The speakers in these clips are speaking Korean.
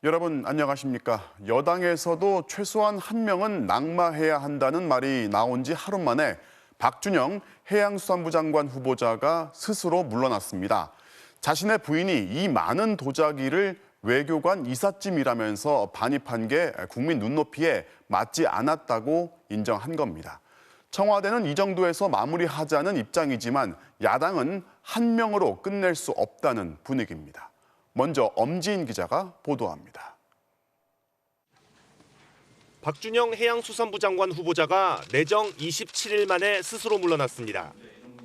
여러분 안녕하십니까? 여당에서도 최소한 한 명은 낙마해야 한다는 말이 나온 지 하루 만에 박준영 해양수산부 장관 후보자가 스스로 물러났습니다. 자신의 부인이 이 많은 도자기를 외교관 이삿짐이라면서 반입한 게 국민 눈높이에 맞지 않았다고 인정한 겁니다. 청와대는 이 정도에서 마무리하자는 입장이지만 야당은 한 명으로 끝낼 수 없다는 분위기입니다. 먼저 엄지인 기자가 보도합니다. 박준영 해양수산부 장관 후보자가 내정 27일 만에 스스로 물러났습니다.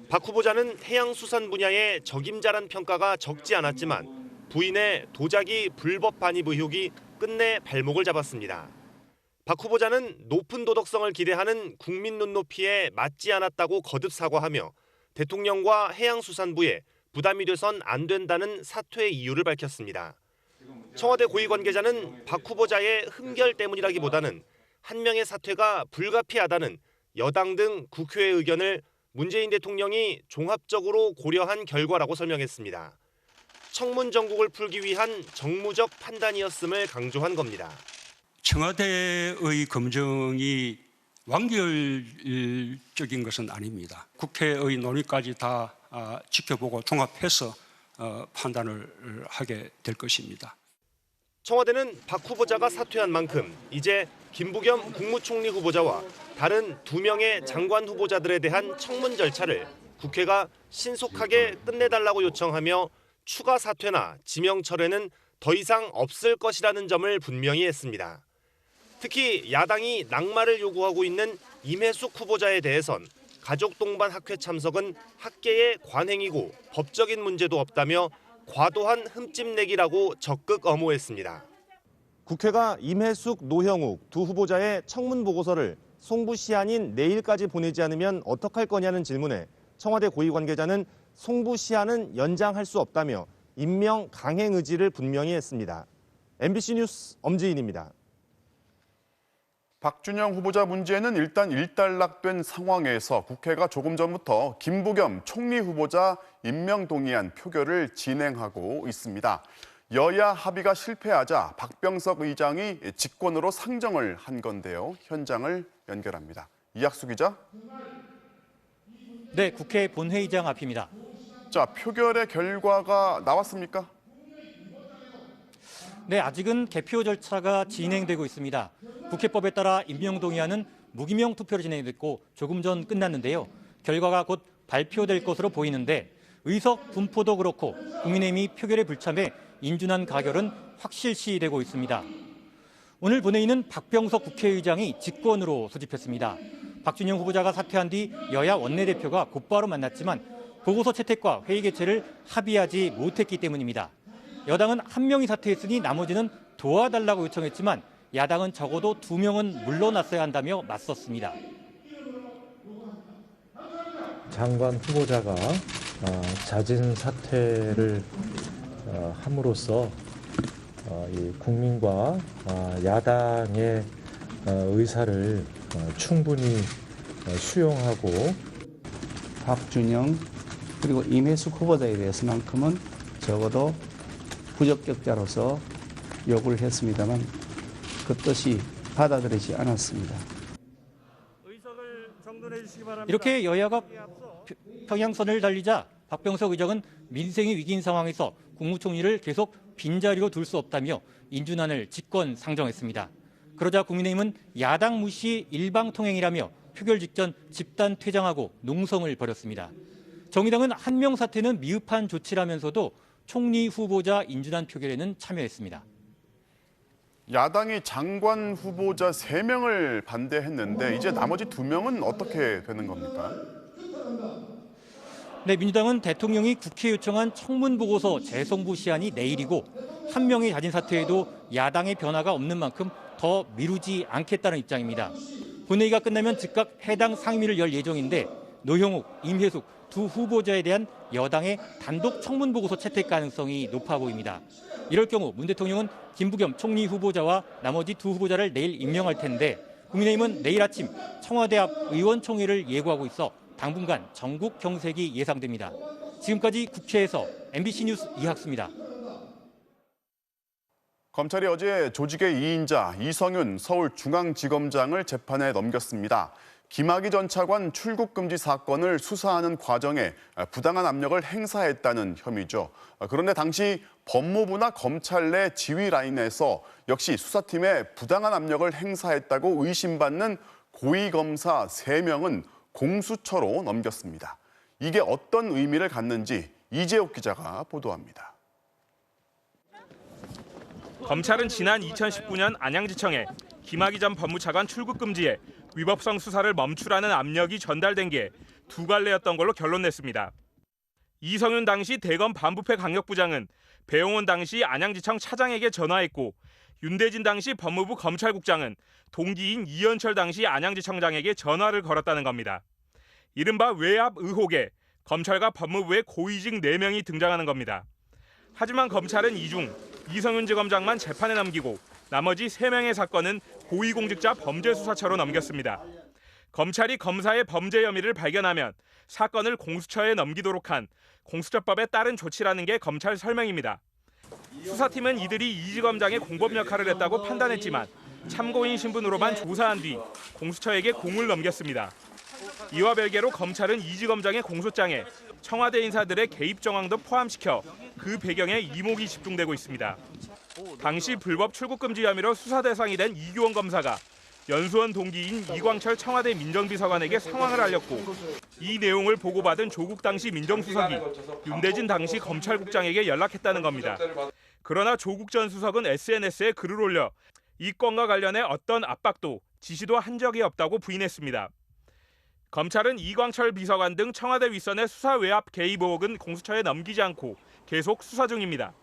박 후보자는 해양수산 분야의 적임자란 평가가 적지 않았지만 부인의 도자기 불법 반입 의혹이 끝내 발목을 잡았습니다. 박 후보자는 높은 도덕성을 기대하는 국민 눈높이에 맞지 않았다고 거듭 사과하며 대통령과 해양수산부에 부담이 돼선 안 된다는 사퇴의 이유를 밝혔습니다. 청와대 고위 관계자는 박 후보자의 흠결 때문이라기보다는 한 명의 사퇴가 불가피하다는 여당 등 국회의 의견을 문재인 대통령이 종합적으로 고려한 결과라고 설명했습니다. 청문 정국을 풀기 위한 정무적 판단이었음을 강조한 겁니다. 청와대의 검증이 완결적인 것은 아닙니다. 국회의 논의까지 다 지켜보고 종합해서 판단을 하게 될 것입니다. 청와대는 박 후보자가 사퇴한 만큼 이제 김부겸 국무총리 후보자와 다른 2명의 장관 후보자들에 대한 청문 절차를 국회가 신속하게 끝내달라고 요청하며 추가 사퇴나 지명 철회는 더 이상 없을 것이라는 점을 분명히 했습니다. 특히 야당이 낙마를 요구하고 있는 임혜숙 후보자에 대해선 가족 동반 학회 참석은 학계의 관행이고 법적인 문제도 없다며 과도한 흠집내기라고 적극 엄호했습니다. 국회가 임혜숙, 노형욱 두 후보자의 청문 보고서를 송부시 한인 내일까지 보내지 않으면 어떡할 거냐는 질문에 청와대 고위 관계자는 송부시한은 연장할 수 없다며 임명 강행 의지를 분명히 했습니다. MBC 뉴스 엄지인입니다. 박준영 후보자 문제는 일단 일단락된 상황에서 국회가 조금 전부터 김부겸 총리 후보자 임명 동의안 표결을 진행하고 있습니다. 여야 합의가 실패하자 박병석 의장이 직권으로 상정을 한 건데요. 현장을 연결합니다. 이학수 기자. 네, 국회 본회의장 앞입니다. 자, 표결의 결과가 나왔습니까? 네, 아직은 개표 절차가 진행되고 있습니다. 국회법에 따라 임명 동의안은 무기명 투표로 진행됐고 조금 전 끝났는데요. 결과가 곧 발표될 것으로 보이는데 의석 분포도 그렇고 국민의힘이 표결에 불참해 인준안 가결은 확실시되고 있습니다. 오늘 본회의는 박병석 국회의장이 직권으로 소집했습니다. 박준영 후보자가 사퇴한 뒤 여야 원내대표가 곧바로 만났지만 보고서 채택과 회의 개최를 합의하지 못했기 때문입니다. 여당은 한 명이 사퇴했으니 나머지는 도와달라고 요청했지만 야당은 적어도 2명은 물러났어야 한다며 맞섰습니다. 장관 후보자가 자진 사퇴를 함으로써 이 국민과 야당의 의사를 충분히 수용하고 박준영 그리고 임혜숙 후보자에 대해서만큼은 적어도 부적격자로서 요구를 했습니다만 그 뜻이 받아들이지 않았습니다. 이렇게 여야가 평양선을 달리자 박병석 의장은 민생이 위기인 상황에서 국무총리를 계속 빈자리로 둘 수 없다며 인준안을 직권 상정했습니다. 그러자 국민의힘은 야당 무시 일방통행이라며 표결 직전 집단 퇴장하고 농성을 벌였습니다. 정의당은 한 명 사퇴는 미흡한 조치라면서도 총리 후보자 인준안 표결에는 참여했습니다. 야당이 장관 후보자 3명을 반대했는데 이제 나머지 2명은 어떻게 되는 겁니까? 네, 민주당은 대통령이 국회에 요청한 청문 보고서 재송부 시한이 내일이고 한 명의 자진 사퇴에도 야당의 변화가 없는 만큼 더 미루지 않겠다는 입장입니다. 본회의가 끝나면 즉각 해당 상임위를 열 예정인데 노형욱, 임혜숙 두 후보자에 대한 여당의 단독 청문 보고서 채택 가능성이 높아 보입니다. 이럴 경우 문 대통령은 김부겸 총리 후보자와 나머지 2 후보자를 내일 임명할 텐데 국민의힘은 내일 아침 청와대 앞 의원총회를 예고하고 있어 당분간 전국 경색이 예상됩니다. 지금까지 국회에서 MBC 뉴스 이학수입니다. 검찰이 어제 조직의 2인자 이성윤 서울중앙지검장을 재판에 넘겼습니다. 김학의 전 차관 출국 금지 사건을 수사하는 과정에 부당한 압력을 행사했다는 혐의죠. 그런데 당시 법무부나 검찰 내 지휘 라인에서 역시 수사팀에 부당한 압력을 행사했다고 의심받는 고위검사 3명은 공수처로 넘겼습니다. 이게 어떤 의미를 갖는지 이재욱 기자가 보도합니다. 검찰은 지난 2019년 안양지청에 김학의 전 법무차관 출국 금지에 위법성 수사를 멈추라는 압력이 전달된 게 두 갈래였던 걸로 결론냈습니다. 이성윤 당시 대검 반부패 강력부장은 배용원 당시 안양지청 차장에게 전화했고 윤대진 당시 법무부 검찰국장은 동기인 이현철 당시 안양지청장에게 전화를 걸었다는 겁니다. 이른바 외압 의혹에 검찰과 법무부의 고위직 4명이 등장하는 겁니다. 하지만 검찰은 이 중 이성윤 지검장만 재판에 넘기고 나머지 3명의 사건은 고위공직자 범죄수사처로 넘겼습니다. 검찰이 검사의 범죄 혐의를 발견하면 사건을 공수처에 넘기도록 한 공수처법에 따른 조치라는 게 검찰 설명입니다. 수사팀은 이들이 이 지검장의 공범 역할을 했다고 판단했지만 참고인 신분으로만 조사한 뒤 공수처에게 공을 넘겼습니다. 이와 별개로 검찰은 이 지검장의 공소장에 청와대 인사들의 개입 정황도 포함시켜 그 배경에 이목이 집중되고 있습니다. 당시 불법 출국 금지 혐의로 수사 대상이 된 이규원 검사가 연수원 동기인 이광철 청와대 민정비서관에게 상황을 알렸고 이 내용을 보고받은 조국 당시 민정수석이 윤대진 당시 검찰국장에게 연락했다는 겁니다. 그러나 조국 전 수석은 SNS에 글을 올려 이 건과 관련해 어떤 압박도 지시도 한 적이 없다고 부인했습니다. 검찰은 이광철 비서관 등 청와대 윗선의 수사 외압 개입 의혹은 공수처에 넘기지 않고 계속 수사 중입니다.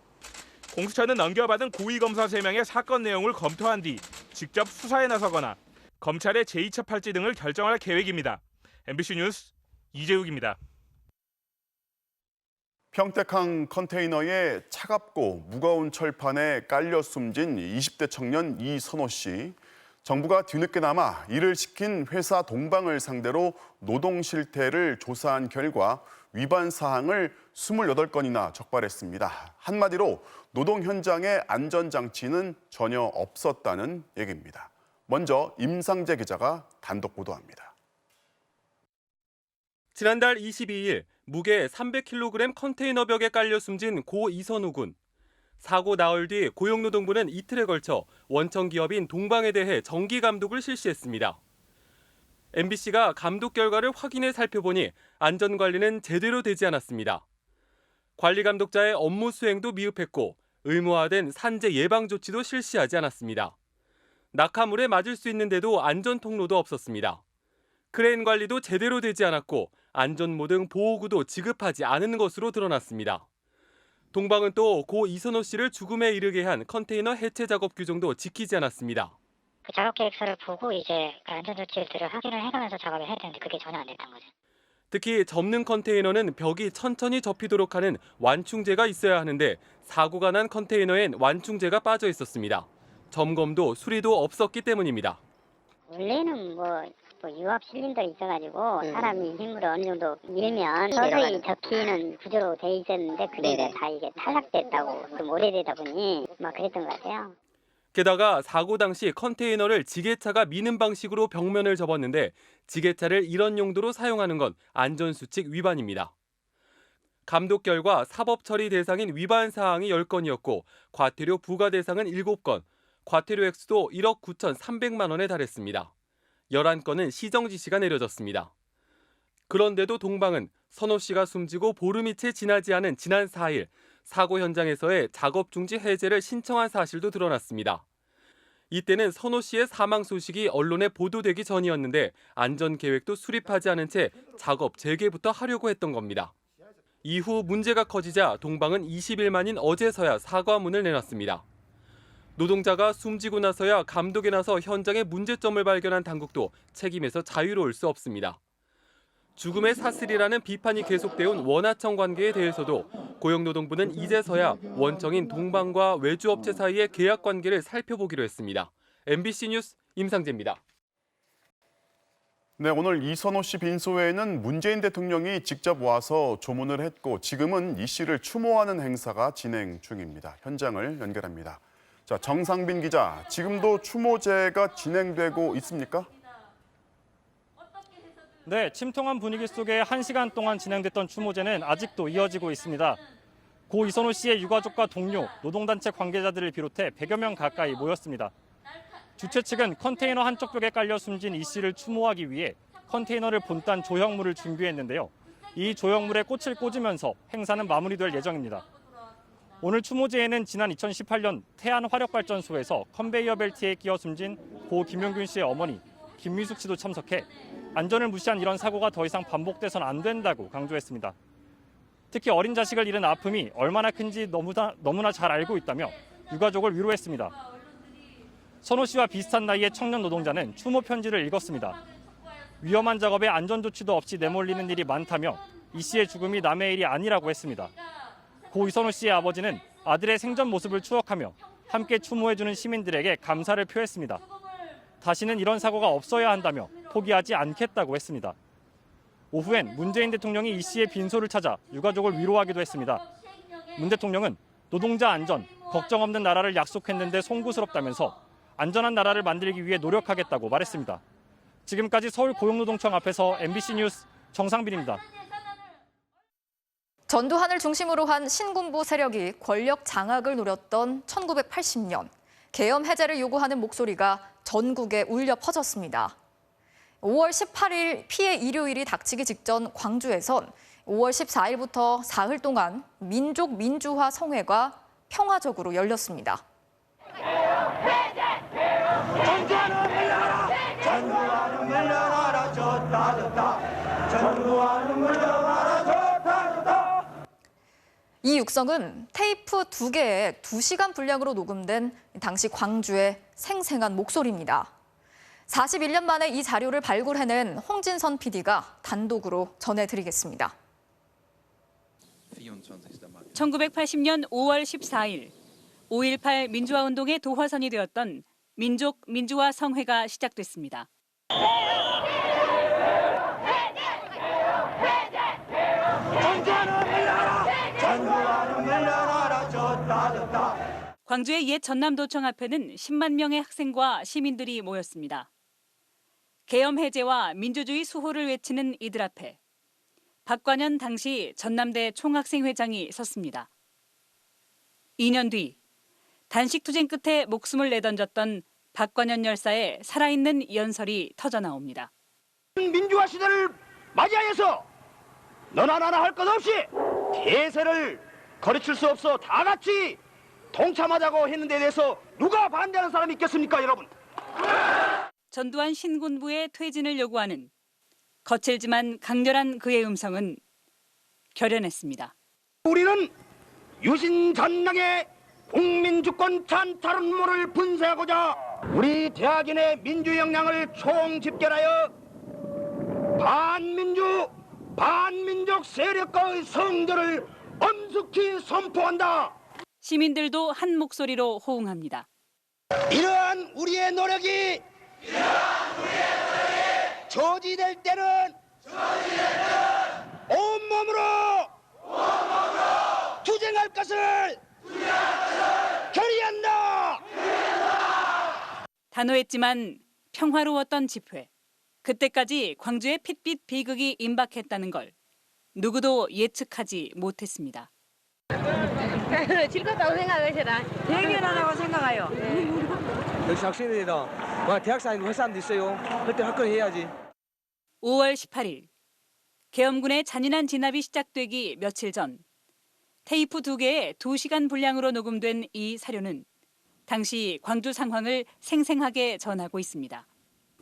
공수처는 넘겨받은 고위검사 3명의 사건 내용을 검토한 뒤 직접 수사에 나서거나 검찰의 제2차 팔찌 등을 결정할 계획입니다. MBC 뉴스 이재욱입니다. 평택항 컨테이너에 차갑고 무거운 철판에 깔려 숨진 20대 청년 이선호 씨. 정부가 뒤늦게나마 일을 시킨 회사 동방을 상대로 노동 실태를 조사한 결과 위반 사항을 28건이나 적발했습니다. 한마디로 노동 현장의 안전장치는 전혀 없었다는 얘기입니다. 먼저 임상재 기자가 단독 보도합니다. 지난달 22일 무게 300kg 컨테이너 벽에 깔려 숨진 고 이선우 군. 사고 나흘 뒤 고용노동부는 이틀에 걸쳐 원청 기업인 동방에 대해 정기 감독을 실시했습니다. MBC가 감독 결과를 확인해 살펴보니 안전관리는 제대로 되지 않았습니다. 관리감독자의 업무 수행도 미흡했고 의무화된 산재 예방 조치도 실시하지 않았습니다. 낙하물에 맞을 수 있는데도 안전 통로도 없었습니다. 크레인 관리도 제대로 되지 않았고 안전모 등 보호구도 지급하지 않은 것으로 드러났습니다. 동방은 또 고 이선호 씨를 죽음에 이르게 한 컨테이너 해체 작업 규정도 지키지 않았습니다. 그 작업 계획서를 보고 이제 안전조치들을 확인을 해가면서 작업을 해야 되는데 그게 전혀 안 됐던 거죠. 특히 접는 컨테이너는 벽이 천천히 접히도록 하는 완충제가 있어야 하는데 사고가 난 컨테이너엔 완충제가 빠져 있었습니다. 점검도 수리도 없었기 때문입니다. 원래는 뭐 유압 실린더가 있어가지고 사람이 힘으로 어느 정도 밀면 서서히 접히는 구조로 돼 있었는데 그게 다 이게 탈락됐다고 좀 오래되다 보니 막 그랬던 것 같아요. 게다가 사고 당시 컨테이너를 지게차가 미는 방식으로 벽면을 접었는데 지게차를 이런 용도로 사용하는 건 안전수칙 위반입니다. 감독 결과 사법 처리 대상인 위반 사항이 10건이었고 과태료 부과 대상은 7건, 과태료 액수도 1억 9,300만 원에 달했습니다. 11건은 시정 지시가 내려졌습니다. 그런데도 동방은 선호 씨가 숨지고 보름이 채 지나지 않은 지난 4일 사고 현장에서의 작업 중지 해제를 신청한 사실도 드러났습니다. 이때는 선호 씨의 사망 소식이 언론에 보도되기 전이었는데 안전 계획도 수립하지 않은 채 작업 재개부터 하려고 했던 겁니다. 이후 문제가 커지자 동방은 20일 만인 어제서야 사과문을 내놨습니다. 노동자가 숨지고 나서야 감독에 나서 현장의 문제점을 발견한 당국도 책임에서 자유로울 수 없습니다. 죽음의 사슬이라는 비판이 계속되온 원하청 관계에 대해서도 고용노동부는 이제서야 원청인 동방과 외주업체 사이의 계약 관계를 살펴보기로 했습니다. MBC 뉴스 임상재입니다. 네, 오늘 이선호 씨 빈소에는 문재인 대통령이 직접 와서 조문을 했고 지금은 이 씨를 추모하는 행사가 진행 중입니다. 현장을 연결합니다. 자, 정상빈 기자, 지금도 추모제가 진행되고 있습니까? 네, 침통한 분위기 속에 1시간 동안 진행됐던 추모제는 아직도 이어지고 있습니다. 고 이선호 씨의 유가족과 동료, 노동단체 관계자들을 비롯해 100여 명 가까이 모였습니다. 주최 측은 컨테이너 한쪽 벽에 깔려 숨진 이 씨를 추모하기 위해 컨테이너를 본딴 조형물을 준비했는데요. 이 조형물에 꽃을 꽂으면서 행사는 마무리될 예정입니다. 오늘 추모제에는 지난 2018년 태안화력발전소에서 컨베이어 벨트에 끼어 숨진 고 김용균 씨의 어머니 김미숙 씨도 참석해 안전을 무시한 이런 사고가 더 이상 반복돼서는 안 된다고 강조했습니다. 특히 어린 자식을 잃은 아픔이 얼마나 큰지 너무나 잘 알고 있다며 유가족을 위로했습니다. 선호 씨와 비슷한 나이의 청년 노동자는 추모 편지를 읽었습니다. 위험한 작업에 안전조치도 없이 내몰리는 일이 많다며 이 씨의 죽음이 남의 일이 아니라고 했습니다. 고 이선호 씨의 아버지는 아들의 생전 모습을 추억하며 함께 추모해주는 시민들에게 감사를 표했습니다. 다시는 이런 사고가 없어야 한다며 포기하지 않겠다고 했습니다. 오후엔 문재인 대통령이 이 씨의 빈소를 찾아 유가족을 위로하기도 했습니다. 문 대통령은 노동자 안전, 걱정 없는 나라를 약속했는데 송구스럽다면서 안전한 나라를 만들기 위해 노력하겠다고 말했습니다. 지금까지 서울고용노동청 앞에서 MBC 뉴스 정상빈입니다. 전두환을 중심으로 한 신군부 세력이 권력 장악을 노렸던 1980년, 계엄 해제를 요구하는 목소리가 전국에 울려 퍼졌습니다. 5월 18일 피해 일요일이 닥치기 직전 광주에선 5월 14일부터 사흘 동안 민족 민주화 성회가 평화적으로 열렸습니다. 이 육성은 테이프 2개에 2시간 분량으로 녹음된 당시 광주의 생생한 목소리입니다. 41년 만에 이 자료를 발굴해낸 홍진선 PD가 단독으로 전해드리겠습니다. 1980년 5월 14일 5.18 민주화운동의 도화선이 되었던 민족 민주화 성회가 시작됐습니다. 광주의 옛 전남도청 앞에는 10만 명의 학생과 시민들이 모였습니다. 계엄 해제와 민주주의 수호를 외치는 이들 앞에 박관현 당시 전남대 총학생회장이 섰습니다. 2년 뒤 단식 투쟁 끝에 목숨을 내던졌던 박관현 열사의 살아있는 연설이 터져나옵니다. 민주화 시대를 맞이하여서 너나 나나 할 것 없이 대세를 거르칠 수 없어 다 같이 동참하자고 했는데 대해서 누가 반대하는 사람이 있겠습니까, 여러분? 전두환 신군부의 퇴진을 요구하는 거칠지만 강렬한 그의 음성은 결연했습니다. 우리는 유신 전락의 국민주권 찬탈 음모를 분쇄하고자 우리 대학인의 민주 역량을 총집결하여 반민족 세력과의 성전을 엄숙히 선포한다. 시민들도 한 목소리로 호응합니다. 이러한 우리의 노력이 저지될 때는 온몸으로 투쟁할 것을 결의한다. 단호했지만 평화로웠던 집회. 그때까지 광주에 핏빛 비극이 임박했다는 걸 누구도 예측하지 못했습니다. 즐겁다고 생각하시나? 대견하다고 생각해요. 역시 학생들이다. 대학생 아니고 회사도 있어요. 그때 학교를 해야지. 5월 18일 계엄군의 잔인한 진압이 시작되기 며칠 전 테이프 2개에 2시간 분량으로 녹음된 이 사료는 당시 광주 상황을 생생하게 전하고 있습니다.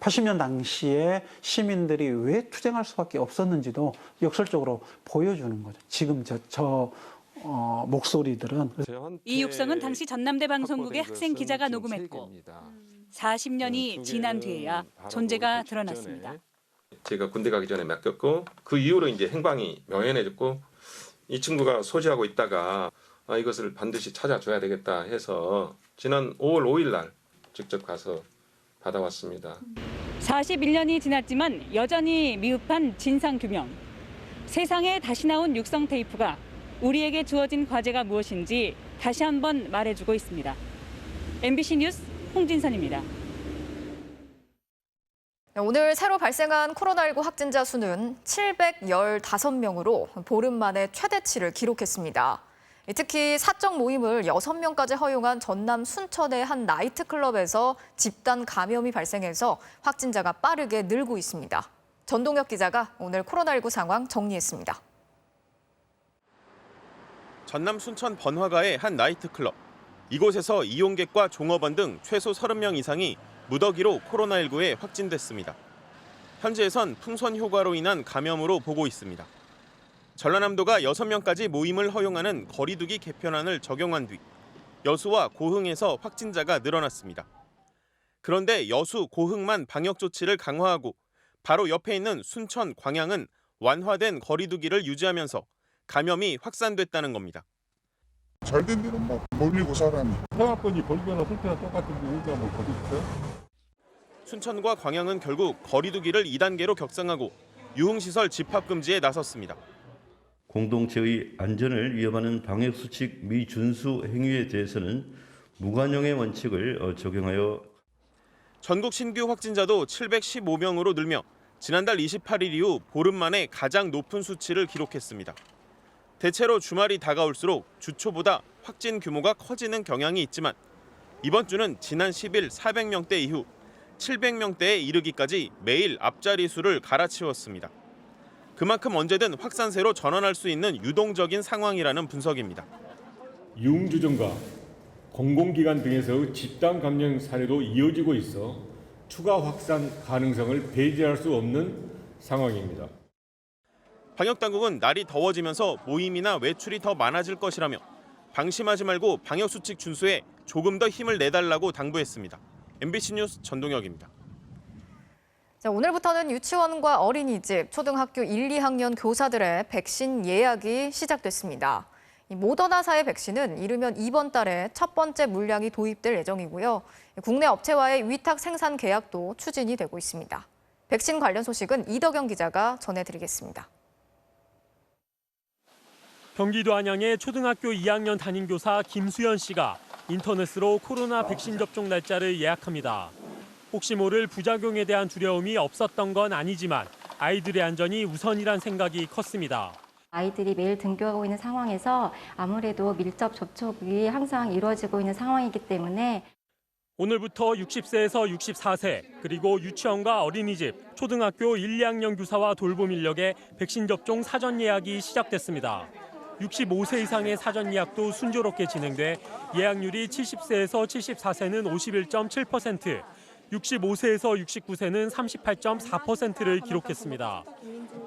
80년 당시에 시민들이 왜 투쟁할 수밖에 없었는지도 역설적으로 보여주는 거죠. 지금 목소리들은. 이 육성은 당시 전남대 방송국의 학생 기자가 녹음했고 40년이 지난 뒤에야 존재가 드러났습니다. 제가 군대 가기 전에 맡겼고 그 이후로 이제 행방이 묘연해졌고 이 친구가 소지하고 있다가 이것을 반드시 찾아줘야 되겠다 해서 지난 5월 5일 날 직접 가서 받아왔습니다. 41년이 지났지만 여전히 미흡한 진상규명. 세상에 다시 나온 육성 테이프가 우리에게 주어진 과제가 무엇인지 다시 한번 말해주고 있습니다. MBC 뉴스 홍진선입니다. 오늘 새로 발생한 코로나19 확진자 수는 715명으로 보름 만에 최대치를 기록했습니다. 특히 사적 모임을 6명까지 허용한 전남 순천의 한 나이트클럽에서 집단 감염이 발생해서 확진자가 빠르게 늘고 있습니다. 전동혁 기자가 오늘 코로나19 상황 정리했습니다. 전남 순천 번화가의 한 나이트클럽. 이곳에서 이용객과 종업원 등 최소 30명 이상이 무더기로 코로나19에 확진됐습니다. 현지에선 풍선 효과로 인한 감염으로 보고 있습니다. 전라남도가 6명까지 모임을 허용하는 거리두기 개편안을 적용한 뒤 여수와 고흥에서 확진자가 늘어났습니다. 그런데 여수, 고흥만 방역 조치를 강화하고 바로 옆에 있는 순천, 광양은 완화된 거리두기를 유지하면서 감염이 확산됐다는 겁니다. 잘된 데는 막 몰리고 사람이. 생활권이 벌거나 불편한 똑같은데 여기가 뭐 거기 있어요? 순천과 광양은 결국 거리두기를 2단계로 격상하고 유흥시설 집합금지에 나섰습니다. 공동체의 안전을 위협하는 방역수칙 미준수 행위에 대해서는 무관용의 원칙을 적용하여 전국 신규 확진자도 715명으로 늘며 지난달 28일 이후 보름 만에 가장 높은 수치를 기록했습니다. 대체로 주말이 다가올수록 주 초보다 확진 규모가 커지는 경향이 있지만 이번 주는 지난 10일 400명대 이후 700명대에 이르기까지 매일 앞자리 수를 갈아치웠습니다. 그만큼 언제든 확산세로 전환할 수 있는 유동적인 상황이라는 분석입니다. 유흥주점과 공공기관 등에서 집단 감염 사례도 이어지고 있어 추가 확산 가능성을 배제할 수 없는 상황입니다. 방역당국은 날이 더워지면서 모임이나 외출이 더 많아질 것이라며 방심하지 말고 방역수칙 준수에 조금 더 힘을 내달라고 당부했습니다. MBC 뉴스 전동혁입니다. 오늘부터는 유치원과 어린이집, 초등학교 1, 2학년 교사들의 백신 예약이 시작됐습니다. 모더나사의 백신은 이르면 이번 달에 첫 번째 물량이 도입될 예정이고요. 국내 업체와의 위탁 생산 계약도 추진이 되고 있습니다. 백신 관련 소식은 이덕영 기자가 전해드리겠습니다. 경기도 안양의 초등학교 2학년 담임교사 김수연 씨가 인터넷으로 코로나 백신 접종 날짜를 예약합니다. 혹시 모를 부작용에 대한 두려움이 없었던 건 아니지만 아이들의 안전이 우선이란 생각이 컸습니다. 아이들이 매일 등교하고 있는 상황에서 아무래도 밀접 접촉이 항상 이루어지고 있는 상황이기 때문에 오늘부터 60세에서 64세 그리고 유치원과 어린이집, 초등학교 1, 2학년 교사와 돌봄 인력의 백신 접종 사전 예약이 시작됐습니다. 65세 이상의 사전 예약도 순조롭게 진행돼 예약률이 70세에서 74세는 51.7%, 65세에서 69세는 38.4%를 기록했습니다.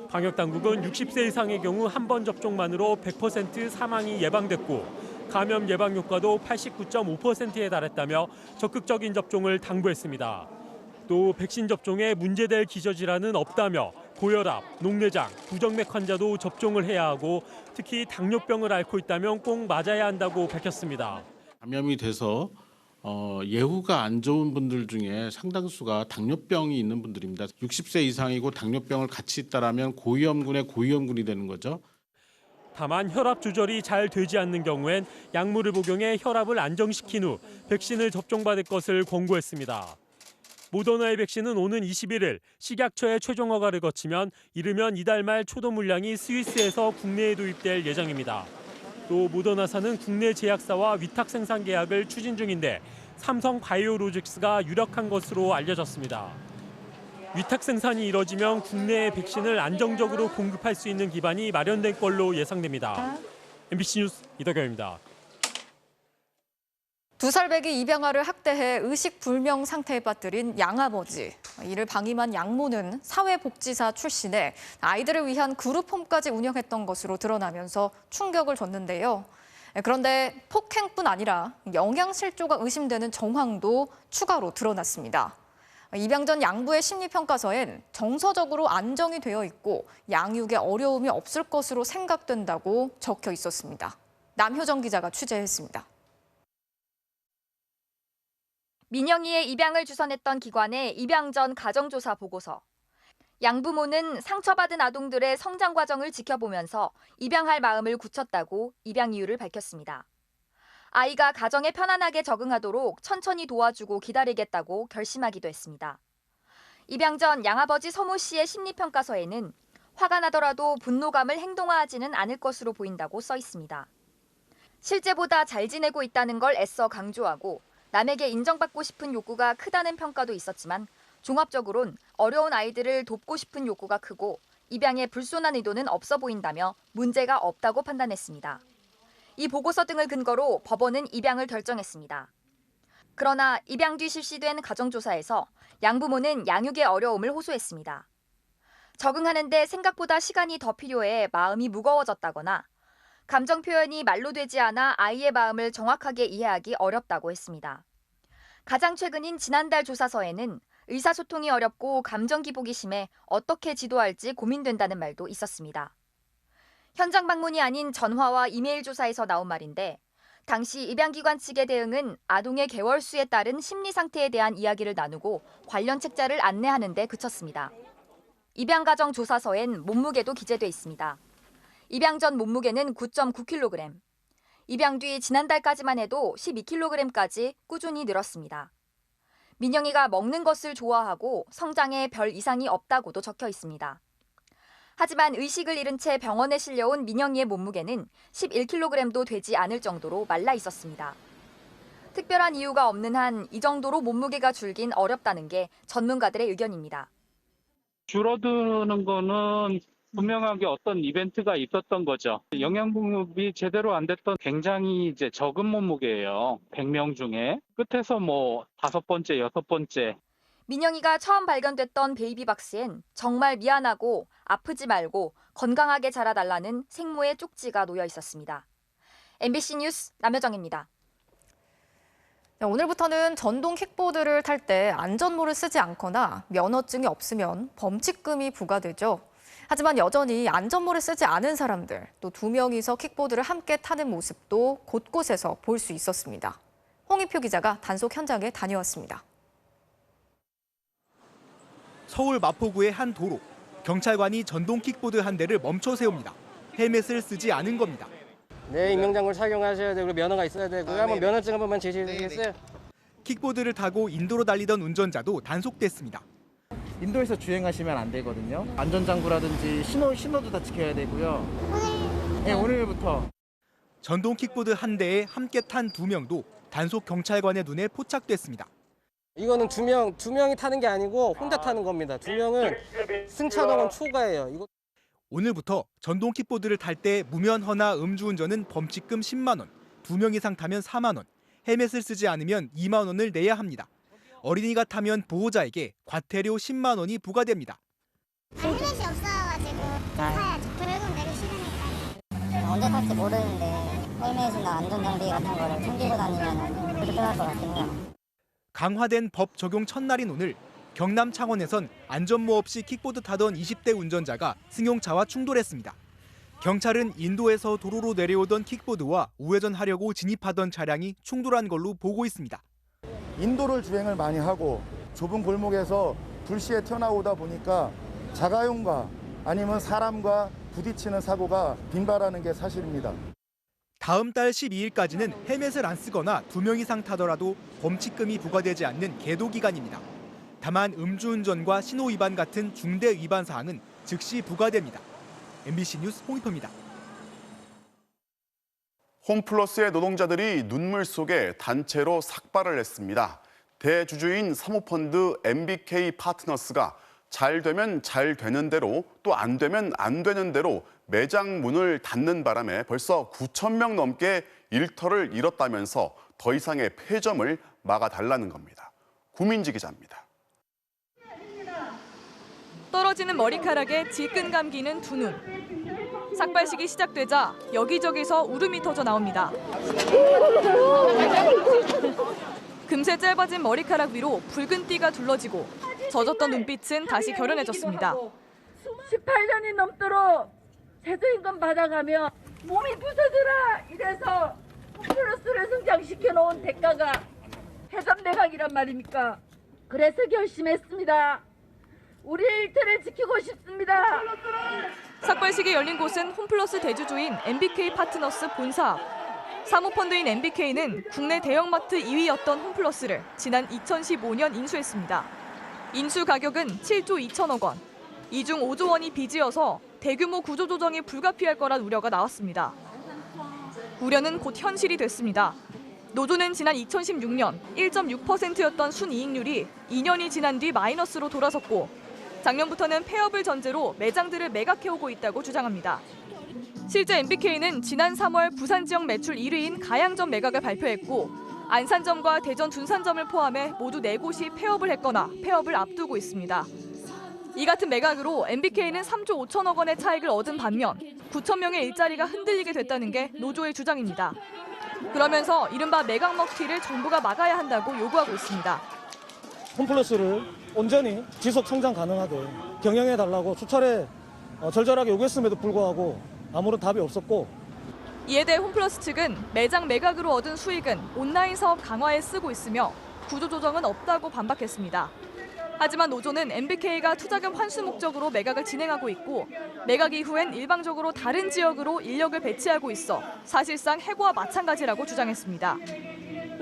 방역당국은 60세 이상의 경우 한 번 접종만으로 100% 사망이 예방됐고 감염 예방 효과도 89.5%에 달했다며 적극적인 접종을 당부했습니다. 또 백신 접종에 문제될 기저질환은 없다며 고혈압, 녹내장, 부정맥 환자도 접종을 해야 하고 특히 당뇨병을 앓고 있다면 꼭 맞아야 한다고 밝혔습니다. 감염이 돼서 예후가 안 좋은 분들 중에 상당수가 당뇨병이 있는 분들입니다. 60세 이상이고 당뇨병을 같이 있다라면 고위험군의 고위험군이 되는 거죠. 다만 혈압 조절이 잘 되지 않는 경우엔 약물을 복용해 혈압을 안정시킨 후 백신을 접종받을 것을 권고했습니다. 모더나의 백신은 오는 21일 식약처의 최종 허가를 거치면 이르면 이달 말 초도 물량이 스위스에서 국내에 도입될 예정입니다. 또 모더나사는 국내 제약사와 위탁 생산 계약을 추진 중인데 삼성 바이오로직스가 유력한 것으로 알려졌습니다. 위탁 생산이 이뤄지면 국내에 백신을 안정적으로 공급할 수 있는 기반이 마련될 걸로 예상됩니다. MBC 뉴스 이덕영입니다. 2살배기 입양아를 학대해 의식불명 상태에 빠뜨린 양아버지. 이를 방임한 양모는 사회복지사 출신에 아이들을 위한 그룹홈까지 운영했던 것으로 드러나면서 충격을 줬는데요. 그런데 폭행뿐 아니라 영양실조가 의심되는 정황도 추가로 드러났습니다. 입양 전 양부의 심리평가서엔 정서적으로 안정이 되어 있고 양육에 어려움이 없을 것으로 생각된다고 적혀 있었습니다. 남효정 기자가 취재했습니다. 민영이의 입양을 주선했던 기관의 입양 전 가정조사 보고서. 양부모는 상처받은 아동들의 성장 과정을 지켜보면서 입양할 마음을 굳혔다고 입양 이유를 밝혔습니다. 아이가 가정에 편안하게 적응하도록 천천히 도와주고 기다리겠다고 결심하기도 했습니다. 입양 전 양아버지 서모 씨의 심리평가서에는 화가 나더라도 분노감을 행동화하지는 않을 것으로 보인다고 써 있습니다. 실제보다 잘 지내고 있다는 걸 애써 강조하고 남에게 인정받고 싶은 욕구가 크다는 평가도 있었지만 종합적으론 어려운 아이들을 돕고 싶은 욕구가 크고 입양에 불손한 의도는 없어 보인다며 문제가 없다고 판단했습니다. 이 보고서 등을 근거로 법원은 입양을 결정했습니다. 그러나 입양 뒤 실시된 가정조사에서 양부모는 양육의 어려움을 호소했습니다. 적응하는데 생각보다 시간이 더 필요해 마음이 무거워졌다거나 감정 표현이 말로 되지 않아 아이의 마음을 정확하게 이해하기 어렵다고 했습니다. 가장 최근인 지난달 조사서에는 의사소통이 어렵고 감정 기복이 심해 어떻게 지도할지 고민된다는 말도 있었습니다. 현장 방문이 아닌 전화와 이메일 조사에서 나온 말인데 당시 입양기관 측의 대응은 아동의 개월수에 따른 심리 상태에 대한 이야기를 나누고 관련 책자를 안내하는 데 그쳤습니다. 입양가정 조사서엔 몸무게도 기재돼 있습니다. 입양 전 몸무게는 9.9kg, 입양 뒤 지난달까지만 해도 12kg까지 꾸준히 늘었습니다. 민영이가 먹는 것을 좋아하고 성장에 별 이상이 없다고도 적혀 있습니다. 하지만 의식을 잃은 채 병원에 실려온 민영이의 몸무게는 11kg도 되지 않을 정도로 말라 있었습니다. 특별한 이유가 없는 한 이 정도로 몸무게가 줄긴 어렵다는 게 전문가들의 의견입니다. 줄어드는 거는 분명하게 어떤 이벤트가 있었던 거죠. 영양분급이 제대로 안 됐던 굉장히 이제 적은 몸무게예요. 100명 중에 끝에서 5번째, 6번째. 민영이가 처음 발견됐던 베이비박스엔 정말 미안하고 아프지 말고 건강하게 자라달라는 생모의 쪽지가 놓여 있었습니다. MBC 뉴스 남여정입니다. 오늘부터는 전동 킥보드를 탈 때 안전모를 쓰지 않거나 면허증이 없으면 범칙금이 부과되죠. 하지만 여전히 안전모를 쓰지 않은 사람들, 또 2명이서 킥보드를 함께 타는 모습도 곳곳에서 볼 수 있었습니다. 홍익표 기자가 단속 현장에 다녀왔습니다. 서울 마포구의 한 도로. 경찰관이 전동 킥보드 한 대를 멈춰 세웁니다. 헬멧을 쓰지 않은 겁니다. 네, 인명장구를 착용하셔야 되고 면허가 있어야 되고요. 한번 면허증 한 번만 제시해 주시겠어요? 킥보드를 타고 인도로 달리던 운전자도 단속됐습니다. 인도에서 주행하시면 안 되거든요. 안전장구라든지 신호도 다 지켜야 되고요. 네, 오늘부터. 전동 킥보드 한 대에 함께 탄 2명도 단속 경찰관의 눈에 포착됐습니다. 이거는 두 명이 타는 게 아니고 혼자 타는 겁니다. 2명은 승차동은 초과예요. 오늘부터 전동 킥보드를 탈 때 무면 허나 음주운전은 범칙금 10만 원, 2명 이상 타면 4만 원, 헬멧을 쓰지 않으면 2만 원을 내야 합니다. 어린이가 타면 보호자에게 과태료 10만 원이 부과됩니다. 헬멧이 없어가지고 타야죠. 벌금 내기 싫으니까. 언제 탈지 모르는데 헬멧이나 안전장비 같은 거를 챙기고 다니면 불편할 것 같긴 해요. 강화된 법 적용 첫날인 오늘 경남 창원에선 안전모 없이 킥보드 타던 20대 운전자가 승용차와 충돌했습니다. 경찰은 인도에서 도로로 내려오던 킥보드와 우회전하려고 진입하던 차량이 충돌한 걸로 보고 있습니다. 인도를 주행을 많이 하고 좁은 골목에서 불시에 튀어나오다 보니까 자가용과 아니면 사람과 부딪히는 사고가 빈발하는 게 사실입니다. 다음 달 12일까지는 헬멧을 안 쓰거나 2명 이상 타더라도 범칙금이 부과되지 않는 계도 기간입니다. 다만 음주운전과 신호 위반 같은 중대 위반 사항은 즉시 부과됩니다. MBC 뉴스 홍익표입니다. 홈플러스의 노동자들이 눈물 속에 단체로 삭발을 했습니다. 대주주인 사모펀드 MBK 파트너스가 잘 되면 잘 되는 대로 또 안 되면 안 되는 대로 매장 문을 닫는 바람에 벌써 9,000명 넘게 일터를 잃었다면서 더 이상의 폐점을 막아달라는 겁니다. 구민지 기자입니다. 떨어지는 머리카락에 질끈 감기는 두 눈. 삭발식이 시작되자 여기저기서 울음이 터져 나옵니다. 금세 짧아진 머리카락 위로 붉은 띠가 둘러지고 젖었던 눈빛은 다시 결연해졌습니다. 18년이 넘도록 최저임금 받아가며 몸이 부서져라 이래서 홈플러스를 성장시켜 놓은 대가가 해삼내각이란 말입니까? 그래서 결심했습니다. 우리 일터를 지키고 싶습니다. 삭발식이 열린 곳은 홈플러스 대주주인 MBK 파트너스 본사. 사모펀드인 MBK는 국내 대형마트 2위였던 홈플러스를 지난 2015년 인수했습니다. 인수 가격은 7조 2천억 원. 이 중 5조 원이 빚이어서 대규모 구조조정이 불가피할 거란 우려가 나왔습니다. 우려는 곧 현실이 됐습니다. 노조는 지난 2016년 1.6%였던 순이익률이 2년이 지난 뒤 마이너스로 돌아섰고 작년부터는 폐업을 전제로 매장들을 매각해오고 있다고 주장합니다. 실제 MBK는 지난 3월 부산 지역 매출 1위인 가양점 매각을 발표했고 안산점과 대전 둔산점을 포함해 모두 4곳이 폐업을 했거나 폐업을 앞두고 있습니다. 이 같은 매각으로 MBK는 3조 5천억 원의 차익을 얻은 반면 9천 명의 일자리가 흔들리게 됐다는 게 노조의 주장입니다. 그러면서 이른바 매각 먹튀를 정부가 막아야 한다고 요구하고 있습니다. 홈플러스를 온전히 지속 성장 가능하게 경영해달라고 수차례 절절하게 요구했음에도 불구하고 아무런 답이 없었고, 이에 대해 홈플러스 측은 매장 매각으로 얻은 수익은 온라인 사업 강화에 쓰고 있으며 구조조정은 없다고 반박했습니다. 하지만 노조는 MBK가 투자금 환수 목적으로 매각을 진행하고 있고 매각 이후엔 일방적으로 다른 지역으로 인력을 배치하고 있어 사실상 해고와 마찬가지라고 주장했습니다.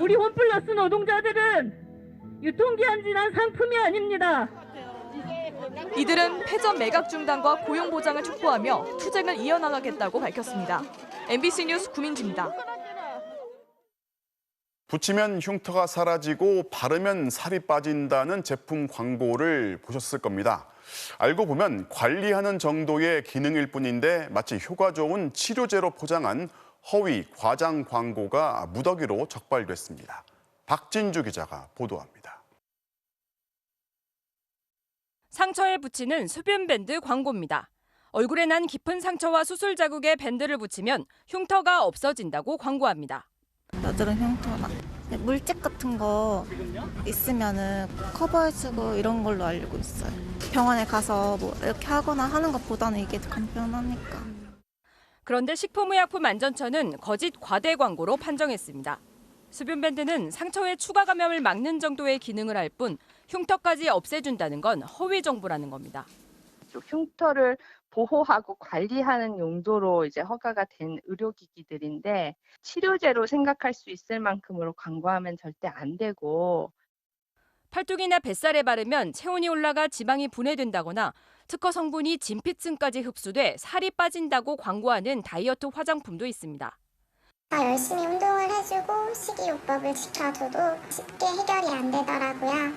우리 홈플러스 노동자들은 유통기한 지난 상품이 아닙니다. 이들은 폐점 매각 중단과 고용 보장을 촉구하며 투쟁을 이어나가겠다고 밝혔습니다. MBC 뉴스 구민지입니다. 붙이면 흉터가 사라지고 바르면 살이 빠진다는 제품 광고를 보셨을 겁니다. 알고 보면 관리하는 정도의 기능일 뿐인데 마치 효과 좋은 치료제로 포장한 허위 과장 광고가 무더기로 적발됐습니다. 박진주 기자가 보도합니다. 상처에 붙이는 수분 밴드 광고입니다. 얼굴에 난 깊은 상처와 수술 자국에 밴드를 붙이면 흉터가 없어진다고 광고합니다. 여드름 흉터나 물집 같은 거 있으면은 커버해주고 이런 걸로 알고 있어요. 병원에 가서 뭐 이렇게 하거나 하는 것보다는 이게 간편하니까. 그런데 식품의약품안전처는 거짓 과대 광고로 판정했습니다. 수분 밴드는 상처의 추가 감염을 막는 정도의 기능을 할 뿐 흉터까지 없애준다는 건 허위 정보라는 겁니다. 흉터를 보호하고 관리하는 용도로 이제 허가가 된 의료기기들인데 치료제로 생각할 수 있을 만큼으로 광고하면 절대 안 되고, 팔뚝이나 뱃살에 바르면 체온이 올라가 지방이 분해된다거나 특허 성분이 진피층까지 흡수돼 살이 빠진다고 광고하는 다이어트 화장품도 있습니다. 열심히 운동을 해주고 식이요법을 지켜줘도 쉽게 해결이 안 되더라고요.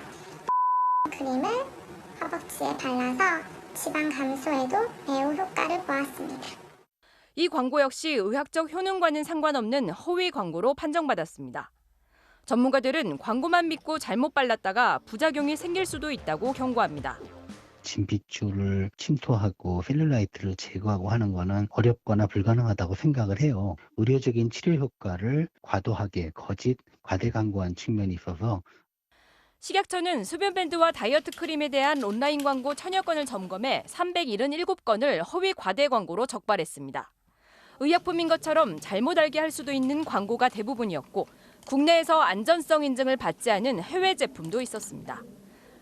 크림을 허벅지에 발라서 지방 감소에도 매우 효과를 보았습니다. 이 광고 역시 의학적 효능과는 상관없는 허위 광고로 판정받았습니다. 전문가들은 광고만 믿고 잘못 발랐다가 부작용이 생길 수도 있다고 경고합니다. 진피줄을 침투하고 셀룰라이트를 제거하고 하는 것은 어렵거나 불가능하다고 생각을 해요. 의료적인 치료 효과를 과도하게 거짓, 과대 광고한 측면이 있어서 식약처는 수분밴드와 다이어트 크림에 대한 온라인 광고 1000여 건을 점검해 377건을 허위 과대 광고로 적발했습니다. 의약품인 것처럼 잘못 알게 할 수도 있는 광고가 대부분이었고 국내에서 안전성 인증을 받지 않은 해외 제품도 있었습니다.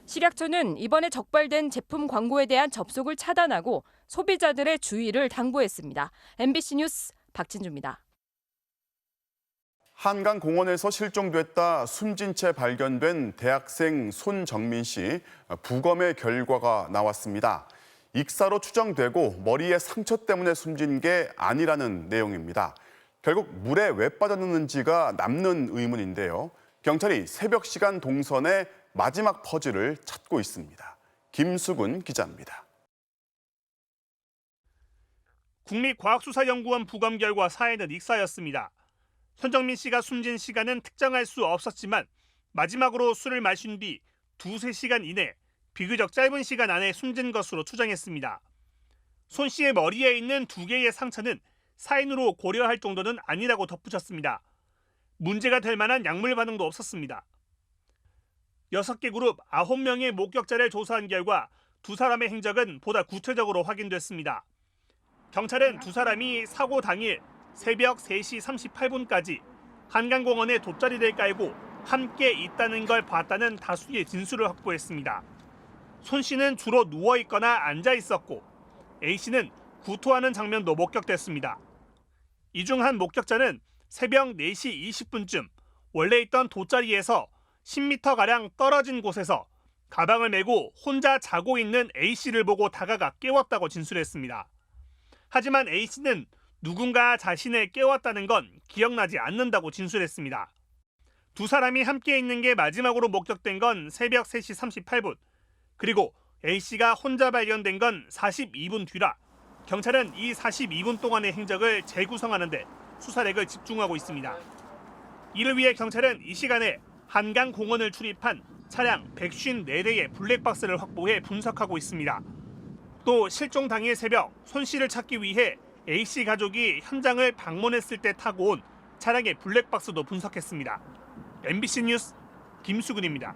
식약처는 이번에 적발된 제품 광고에 대한 접속을 차단하고 소비자들의 주의를 당부했습니다. MBC 뉴스 박진주입니다. 한강공원에서 실종됐다 숨진 채 발견된 대학생 손정민 씨 부검의 결과가 나왔습니다. 익사로 추정되고 머리에 상처 때문에 숨진 게 아니라는 내용입니다. 결국 물에 왜 빠졌는지가 남는 의문인데요. 경찰이 새벽 시간 동선의 마지막 퍼즐을 찾고 있습니다. 김수근 기자입니다. 국립과학수사연구원 부검 결과 사해는 익사였습니다. 손정민 씨가 숨진 시간은 특정할 수 없었지만 마지막으로 술을 마신 뒤 2-3시간 이내 비교적 짧은 시간 안에 숨진 것으로 추정했습니다. 손 씨의 머리에 있는 2개의 상처는 사인으로 고려할 정도는 아니라고 덧붙였습니다. 문제가 될 만한 약물 반응도 없었습니다. 6개 그룹 9명의 목격자를 조사한 결과 2사람의 행적은 보다 구체적으로 확인됐습니다. 경찰은 2사람이 사고 당일 새벽 3시 38분까지 한강공원에 돗자리를 깔고 함께 있다는 걸 봤다는 다수의 진술을 확보했습니다. 손 씨는 주로 누워있거나 앉아있었고 A 씨는 구토하는 장면도 목격됐습니다. 이 중 한 목격자는 새벽 4시 20분쯤 원래 있던 돗자리에서 10m가량 떨어진 곳에서 가방을 메고 혼자 자고 있는 A씨를 보고 다가가 깨웠다고 진술했습니다. 하지만 A씨는 누군가 자신을 깨웠다는 건 기억나지 않는다고 진술했습니다. 두 사람이 함께 있는 게 마지막으로 목격된 건 새벽 3시 38분, 그리고 A씨가 혼자 발견된 건 42분 뒤라 경찰은 이 42분 동안의 행적을 재구성하는 데 수사력을 집중하고 있습니다. 이를 위해 경찰은 이 시간에 한강공원을 출입한 차량 154대의 블랙박스를 확보해 분석하고 있습니다. 또 실종 당일 새벽 손 씨를 찾기 위해 A씨 가족이 현장을 방문했을 때 타고 온 차량의 블랙박스도 분석했습니다. MBC 뉴스 김수근입니다.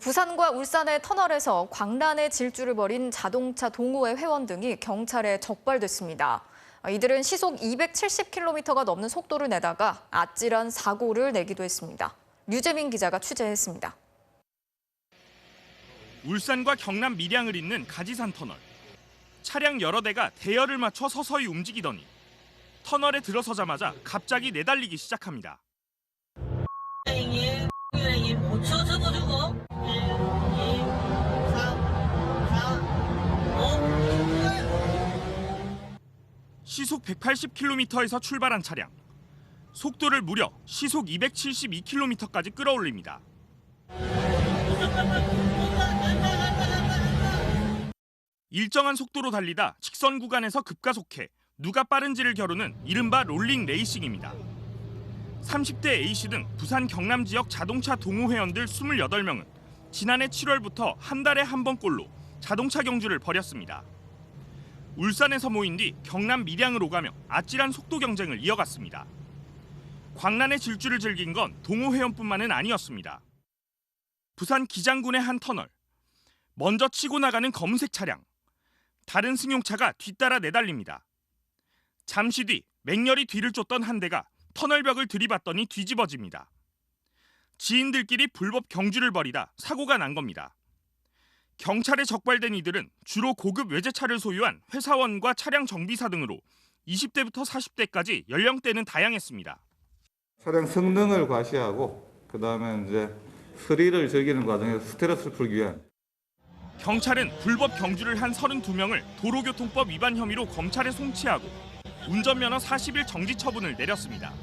부산과 울산의 터널에서 광란의 질주를 벌인 자동차 동호회 회원 등이 경찰에 적발됐습니다. 이들은 시속 270km가 넘는 속도를 내다가 아찔한 사고를 내기도 했습니다. 류재민 기자가 취재했습니다. 울산과 경남 밀양을 잇는 가지산 터널. 차량 여러 대가 대열을 맞춰 서서히 움직이더니 터널에 들어서자마자 갑자기 내달리기 시작합니다. 시속 180km에서 출발한 차량. 속도를 무려 시속 272km까지 끌어올립니다. 일정한 속도로 달리다 직선 구간에서 급가속해 누가 빠른지를 겨루는 이른바 롤링 레이싱입니다. 30대 A씨 등 부산 경남 지역 자동차 동호회원들 28명은 지난해 7월부터 한 달에 한 번꼴로 자동차 경주를 벌였습니다. 울산에서 모인 뒤 경남 밀양을 오가며 아찔한 속도 경쟁을 이어갔습니다. 광란의 질주를 즐긴 건 동호회원뿐만은 아니었습니다. 부산 기장군의 한 터널. 먼저 치고 나가는 검은색 차량. 다른 승용차가 뒤따라 내달립니다. 잠시 뒤 맹렬히 뒤를 쫓던 한 대가 터널벽을 들이받더니 뒤집어집니다. 지인들끼리 불법 경주를 벌이다 사고가 난 겁니다. 경찰에 적발된 이들은 주로 고급 외제차를 소유한 회사원과 차량 정비사 등으로 20대부터 40대까지 연령대는 다양했습니다. 차량 성능을 과시하고 그다음에 이제 스릴을 즐기는 과정에서 스트레스를 풀기 위한. 경찰은 불법 경주를 한 32명을 도로교통법 위반 혐의로 검찰에 송치하고 운전면허 40일 정지 처분을 내렸습니다.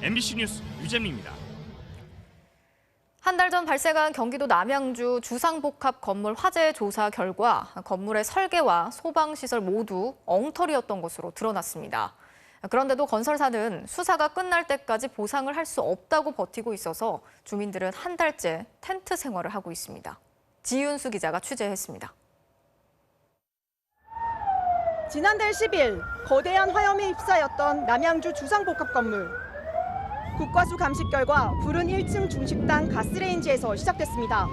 MBC 뉴스 유재민입니다. 한 달 전 발생한 경기도 남양주 주상복합 건물 화재 조사 결과 건물의 설계와 소방시설 모두 엉터리였던 것으로 드러났습니다. 그런데도 건설사는 수사가 끝날 때까지 보상을 할 수 없다고 버티고 있어서 주민들은 한 달째 텐트 생활을 하고 있습니다. 지윤수 기자가 취재했습니다. 지난달 10일 거대한 화염에 휩싸였던 남양주 주상복합 건물. 국과수 감식 결과 불은 1층 중식당 가스레인지에서 시작됐습니다.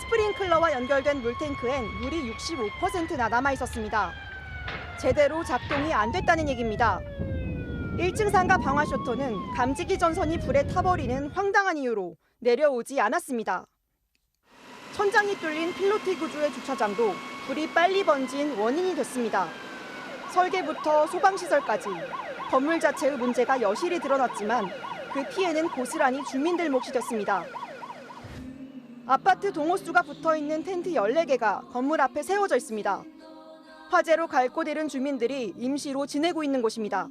스프링클러와 연결된 물탱크엔 물이 65%나 남아 있었습니다. 제대로 작동이 안 됐다는 얘기입니다. 1층 상가 방화 쇼터는 감지기 전선이 불에 타버리는 황당한 이유로 내려오지 않았습니다. 천장이 뚫린 필로티 구조의 주차장도 불이 빨리 번진 원인이 됐습니다. 설계부터 소방시설까지 건물 자체의 문제가 여실히 드러났지만 그 피해는 고스란히 주민들 몫이 됐습니다. 아파트 동호수가 붙어있는 텐트 14개가 건물 앞에 세워져 있습니다. 화재로 갈 곳 잃은 주민들이 임시로 지내고 있는 곳입니다.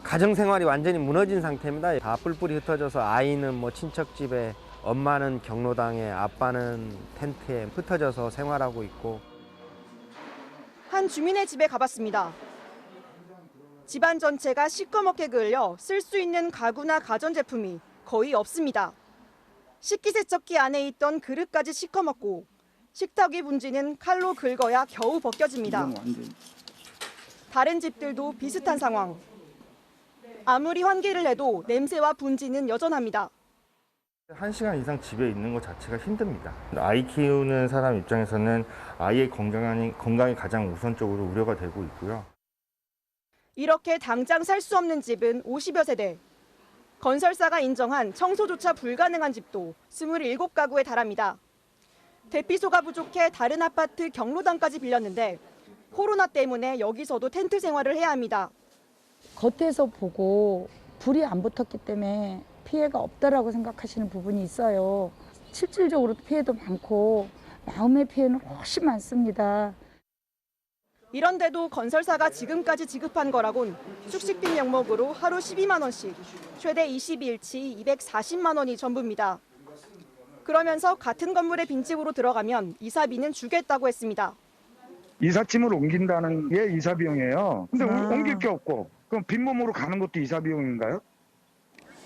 가정생활이 완전히 무너진 상태입니다. 다 뿔뿔이 흩어져서 아이는 친척집에, 엄마는 경로당에, 아빠는 텐트에 흩어져서 생활하고 있고. 한 주민의 집에 가봤습니다. 집안 전체가 시꺼멓게 그을려 쓸 수 있는 가구나 가전제품이 거의 없습니다. 식기세척기 안에 있던 그릇까지 시커멓고 식탁 위 분지는 칼로 긁어야 겨우 벗겨집니다. 다른 집들도 비슷한 상황. 아무리 환기를 해도 냄새와 분지는 여전합니다. 1시간 이상 집에 있는 것 자체가 힘듭니다. 아이 키우는 사람 입장에서는 아이의 건강이 가장 우선적으로 우려가 되고 있고요. 이렇게 당장 살 수 없는 집은 50여 세대. 건설사가 인정한 청소조차 불가능한 집도 27가구에 달합니다. 대피소가 부족해 다른 아파트 경로당까지 빌렸는데 코로나 때문에 여기서도 텐트 생활을 해야 합니다. 겉에서 보고 불이 안 붙었기 때문에 피해가 없다라고 생각하시는 부분이 있어요. 실질적으로 피해도 많고 마음의 피해는 훨씬 많습니다. 이런데도 건설사가 지금까지 지급한 거라곤 숙식비 명목으로 하루 12만 원씩, 최대 22일치 240만 원이 전부입니다. 그러면서 같은 건물에 빈집으로 들어가면 이사비는 주겠다고 했습니다. 이삿짐을 옮긴다는 게 이사 비용이에요. 근데 옮길 게 없고 그럼 빈몸으로 가는 것도 이사 비용인가요?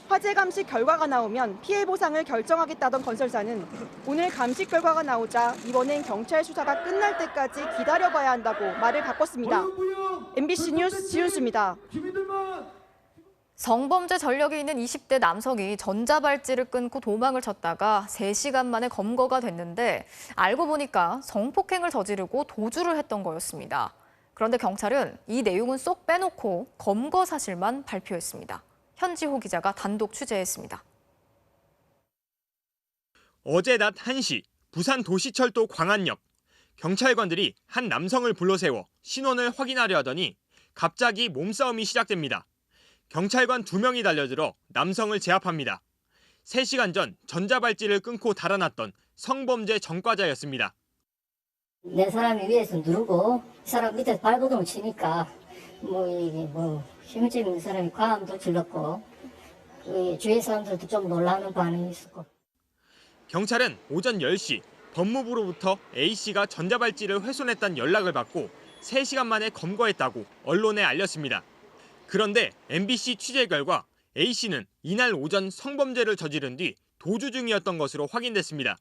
화재 감식 결과가 나오면 피해 보상을 결정하겠다던 건설사는 오늘 감식 결과가 나오자 이번엔 경찰 수사가 끝날 때까지 기다려봐야 한다고 말을 바꿨습니다. MBC 뉴스 지윤수입니다. 성범죄 전력이 있는 20대 남성이 전자발찌를 끊고 도망을 쳤다가 3시간 만에 검거가 됐는데 알고 보니까 성폭행을 저지르고 도주를 했던 거였습니다. 그런데 경찰은 이 내용은 쏙 빼놓고 검거 사실만 발표했습니다. 현지호 기자가 단독 취재했습니다. 어제 낮 1시 부산 도시철도 광안역. 경찰관들이 한 남성을 불러세워 신원을 확인하려 하더니 갑자기 몸싸움이 시작됩니다. 경찰관 2명이 달려들어 남성을 제압합니다. 3시간 전 전자발찌를 끊고 달아났던 성범죄 전과자였습니다. 내 사람이 위에서 누르고 이 사람 밑에서 발버둥을 치니까 힘줄 있는 사람이 과음도 질렀고 주위 사람들도 좀 놀라는 반응이 있었고. 경찰은 오전 10시 법무부로부터 A씨가 전자발찌를 훼손했다는 연락을 받고 3시간 만에 검거했다고 언론에 알렸습니다. 그런데 MBC 취재 결과 A씨는 이날 오전 성범죄를 저지른 뒤 도주 중이었던 것으로 확인됐습니다.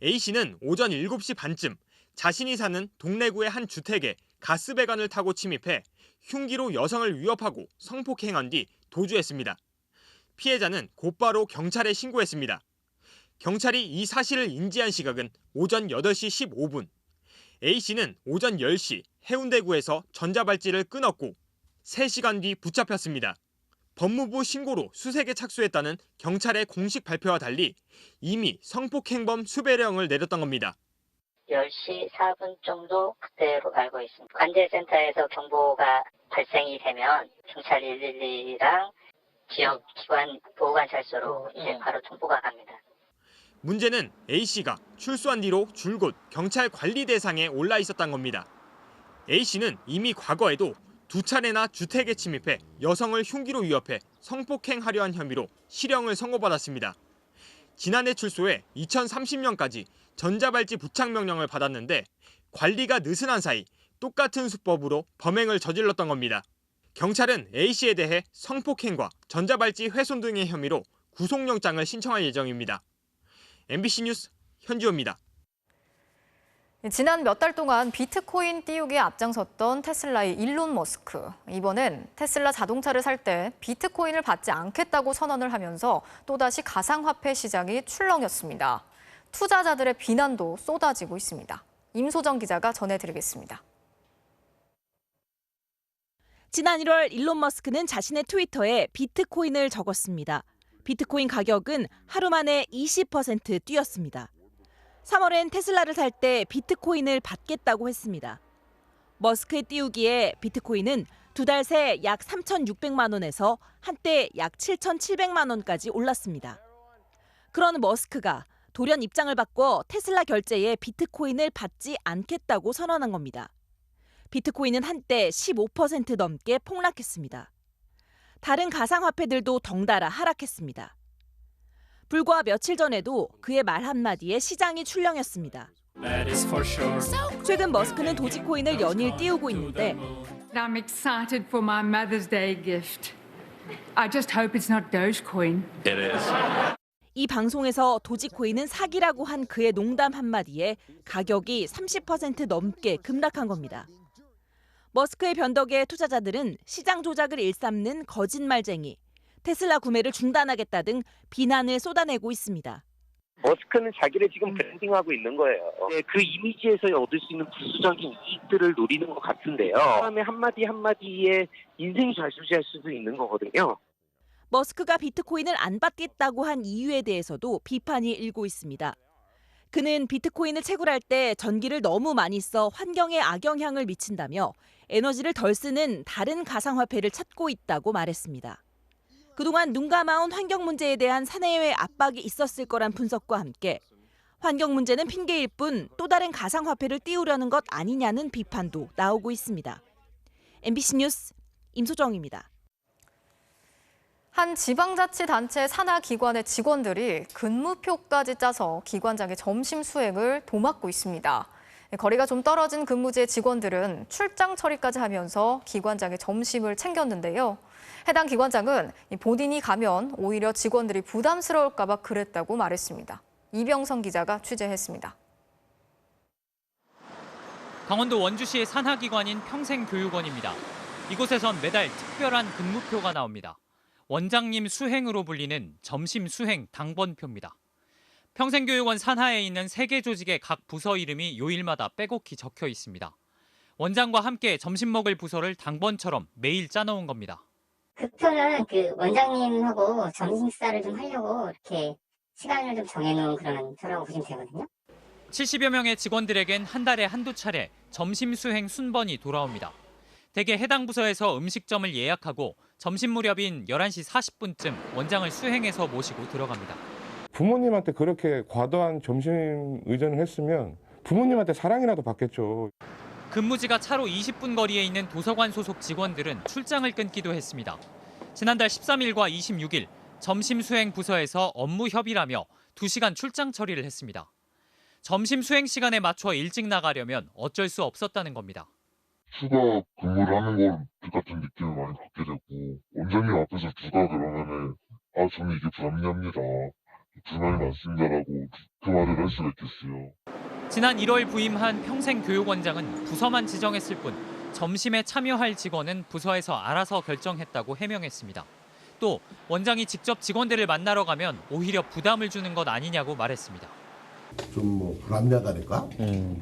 A씨는 오전 7시 반쯤 자신이 사는 동래구의 한 주택에 가스배관을 타고 침입해 흉기로 여성을 위협하고 성폭행한 뒤 도주했습니다. 피해자는 곧바로 경찰에 신고했습니다. 경찰이 이 사실을 인지한 시각은 오전 8시 15분. A씨는 오전 10시 해운대구에서 전자발찌를 끊었고 3시간 뒤 붙잡혔습니다. 법무부 신고로 수색에 착수했다는 경찰의 공식 발표와 달리 이미 성폭행범 수배령을 내렸던 겁니다. 10시 4분 정도 그때로 알고 있습니다. 관제센터에서 경보가 발생이 되면 경찰 112랑 지역기관 보호관찰소로 이제 바로 통보가 갑니다. 문제는 A씨가 출소한 뒤로 줄곧 경찰 관리 대상에 올라 있었던 겁니다. A씨는 이미 과거에도 2차례나 주택에 침입해 여성을 흉기로 위협해 성폭행하려 한 혐의로 실형을 선고받았습니다. 지난해 출소해 2030년까지 전자발찌 부착 명령을 받았는데 관리가 느슨한 사이 똑같은 수법으로 범행을 저질렀던 겁니다. 경찰은 A씨에 대해 성폭행과 전자발찌 훼손 등의 혐의로 구속영장을 신청할 예정입니다. MBC 뉴스 현지호입니다. 지난 몇 달 동안 비트코인 띄우기에 앞장섰던 테슬라의 일론 머스크. 이번엔 테슬라 자동차를 살 때 비트코인을 받지 않겠다고 선언을 하면서 또다시 가상화폐 시장이 출렁였습니다. 투자자들의 비난도 쏟아지고 있습니다. 임소정 기자가 전해드리겠습니다. 지난 1월 일론 머스크는 자신의 트위터에 비트코인을 적었습니다. 비트코인 가격은 하루 만에 20% 뛰었습니다. 3월엔 테슬라를 살 때 비트코인을 받겠다고 했습니다. 머스크의 띄우기에 비트코인은 2달 새 약 3,600만 원에서 한때 약 7,700만 원까지 올랐습니다. 그런 머스크가 돌연 입장을 바꿔 테슬라 결제에 비트코인을 받지 않겠다고 선언한 겁니다. 비트코인은 한때 15% 넘게 폭락했습니다. 다른 가상화폐들도 덩달아 하락했습니다. 불과 며칠 전에도 그의 말 한마디에 시장이 출렁였습니다. 최근 머스크는 도지코인을 연일 띄우고 있는데 I'm excited for my Mother's Day gift. I just hope it's not Dogecoin. It is. 이 방송에서 도지코인은 사기라고 한 그의 농담 한마디에 가격이 30% 넘게 급락한 겁니다. 머스크의 변덕에 투자자들은 시장 조작을 일삼는 거짓말쟁이, 테슬라 구매를 중단하겠다 등 비난을 쏟아내고 있습니다. 머스크는 자기를 지금 브랜딩하고 있는 거예요. 그 이미지에서 얻을 수 있는 부수적인 이익들을 노리는 것 같은데요. 사람의 한마디 한마디에 인생이 좌지우지할 수도 있는 거거든요. 머스크가 비트코인을 안 받겠다고 한 이유에 대해서도 비판이 일고 있습니다. 그는 비트코인을 채굴할 때 전기를 너무 많이 써 환경에 악영향을 미친다며 에너지를 덜 쓰는 다른 가상화폐를 찾고 있다고 말했습니다. 그동안 눈 감아온 환경 문제에 대한 사내외 압박이 있었을 거란 분석과 함께 환경 문제는 핑계일 뿐 또 다른 가상화폐를 띄우려는 것 아니냐는 비판도 나오고 있습니다. MBC 뉴스 임소정입니다. 한 지방자치단체 산하기관의 직원들이 근무표까지 짜서 기관장의 점심 수행을 도맡고 있습니다. 거리가 좀 떨어진 근무지의 직원들은 출장 처리까지 하면서 기관장의 점심을 챙겼는데요. 해당 기관장은 본인이 가면 오히려 직원들이 부담스러울까 봐 그랬다고 말했습니다. 이병선 기자가 취재했습니다. 강원도 원주시의 산하기관인 평생교육원입니다. 이곳에선 매달 특별한 근무표가 나옵니다. 원장님 수행으로 불리는 점심 수행 당번표입니다. 평생교육원 산하에 있는 3개 조직의 각 부서 이름이 요일마다 빼곡히 적혀 있습니다. 원장과 함께 점심 먹을 부서를 당번처럼 매일 짜놓은 겁니다. 그 표는 그 원장님하고 점심 식사를 좀 하려고 이렇게 시간을 좀 정해놓은 그런 표라고 보시면 되거든요. 70여 명의 직원들에겐 한 달에 한두 차례 점심 수행 순번이 돌아옵니다. 대개 해당 부서에서 음식점을 예약하고 점심 무렵인 11시 40분쯤 원장을 수행해서 모시고 들어갑니다. 부모님한테 그렇게 과도한 점심 의존을 했으면 부모님한테 사랑이라도 받겠죠. 근무지가 차로 20분 거리에 있는 도서관 소속 직원들은 출장을 끊기도 했습니다. 지난달 13일과 26일 점심 수행 부서에서 업무 협의라며 2시간 출장 처리를 했습니다. 점심 수행 시간에 맞춰 일찍 나가려면 어쩔 수 없었다는 겁니다. 추가 근무를 하는 건 같은 느낌을 많이 받게 되고 원장님 앞에서 누가 그러면은 저는 이게 불합리합니다. 불만이 많습니다라고 그 말을 할 수가 있겠어요. 지난 1월 부임한 평생교육원장은 부서만 지정했을 뿐 점심에 참여할 직원은 부서에서 알아서 결정했다고 해명했습니다. 또 원장이 직접 직원들을 만나러 가면 오히려 부담을 주는 것 아니냐고 말했습니다. 좀 뭐 불합리하다니까?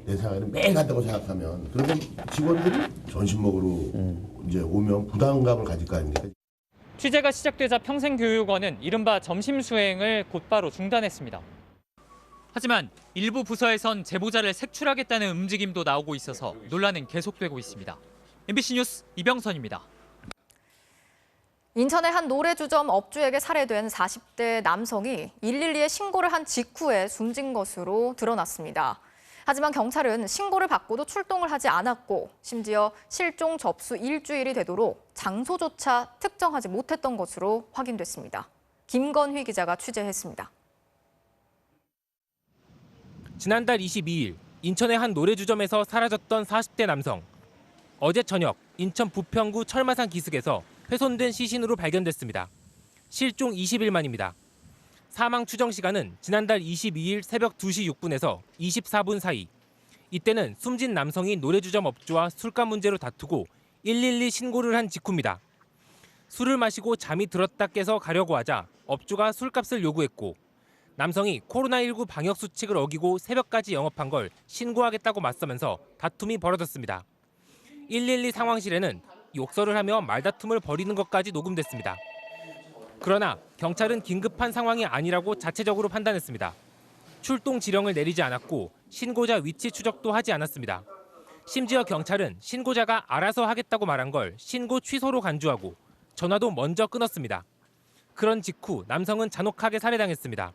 내 생각에는 매일 간다고 생각하면 그러면 직원들이 점심 먹으러 이제 오면 부담감을 가질 거 아닙니까? 취재가 시작되자 평생교육원은 이른바 점심 수행을 곧바로 중단했습니다. 하지만 일부 부서에선 제보자를 색출하겠다는 움직임도 나오고 있어서 논란은 계속되고 있습니다. MBC 뉴스 이병선입니다. 인천의 한 노래주점 업주에게 살해된 40대 남성이 112에 신고를 한 직후에 숨진 것으로 드러났습니다. 하지만 경찰은 신고를 받고도 출동을 하지 않았고 심지어 실종 접수 일주일이 되도록 장소조차 특정하지 못했던 것으로 확인됐습니다. 김건휘 기자가 취재했습니다. 지난달 22일 인천의 한 노래주점에서 사라졌던 40대 남성. 어제 저녁 인천 부평구 철마산 기슭에서 훼손된 시신으로 발견됐습니다. 실종 20일 만입니다. 사망 추정 시간은 지난달 22일 새벽 2시 6분에서 24분 사이. 이때는 숨진 남성이 노래주점 업주와 술값 문제로 다투고 112 신고를 한 직후입니다. 술을 마시고 잠이 들었다 깨서 가려고 하자 업주가 술값을 요구했고 남성이 코로나19 방역 수칙을 어기고 새벽까지 영업한 걸 신고하겠다고 맞서면서 다툼이 벌어졌습니다. 112 상황실에는 욕설을 하며 말다툼을 벌이는 것까지 녹음됐습니다. 그러나 경찰은 긴급한 상황이 아니라고 자체적으로 판단했습니다. 출동 지령을 내리지 않았고 신고자 위치 추적도 하지 않았습니다. 심지어 경찰은 신고자가 알아서 하겠다고 말한 걸 신고 취소로 간주하고 전화도 먼저 끊었습니다. 그런 직후 남성은 잔혹하게 살해당했습니다.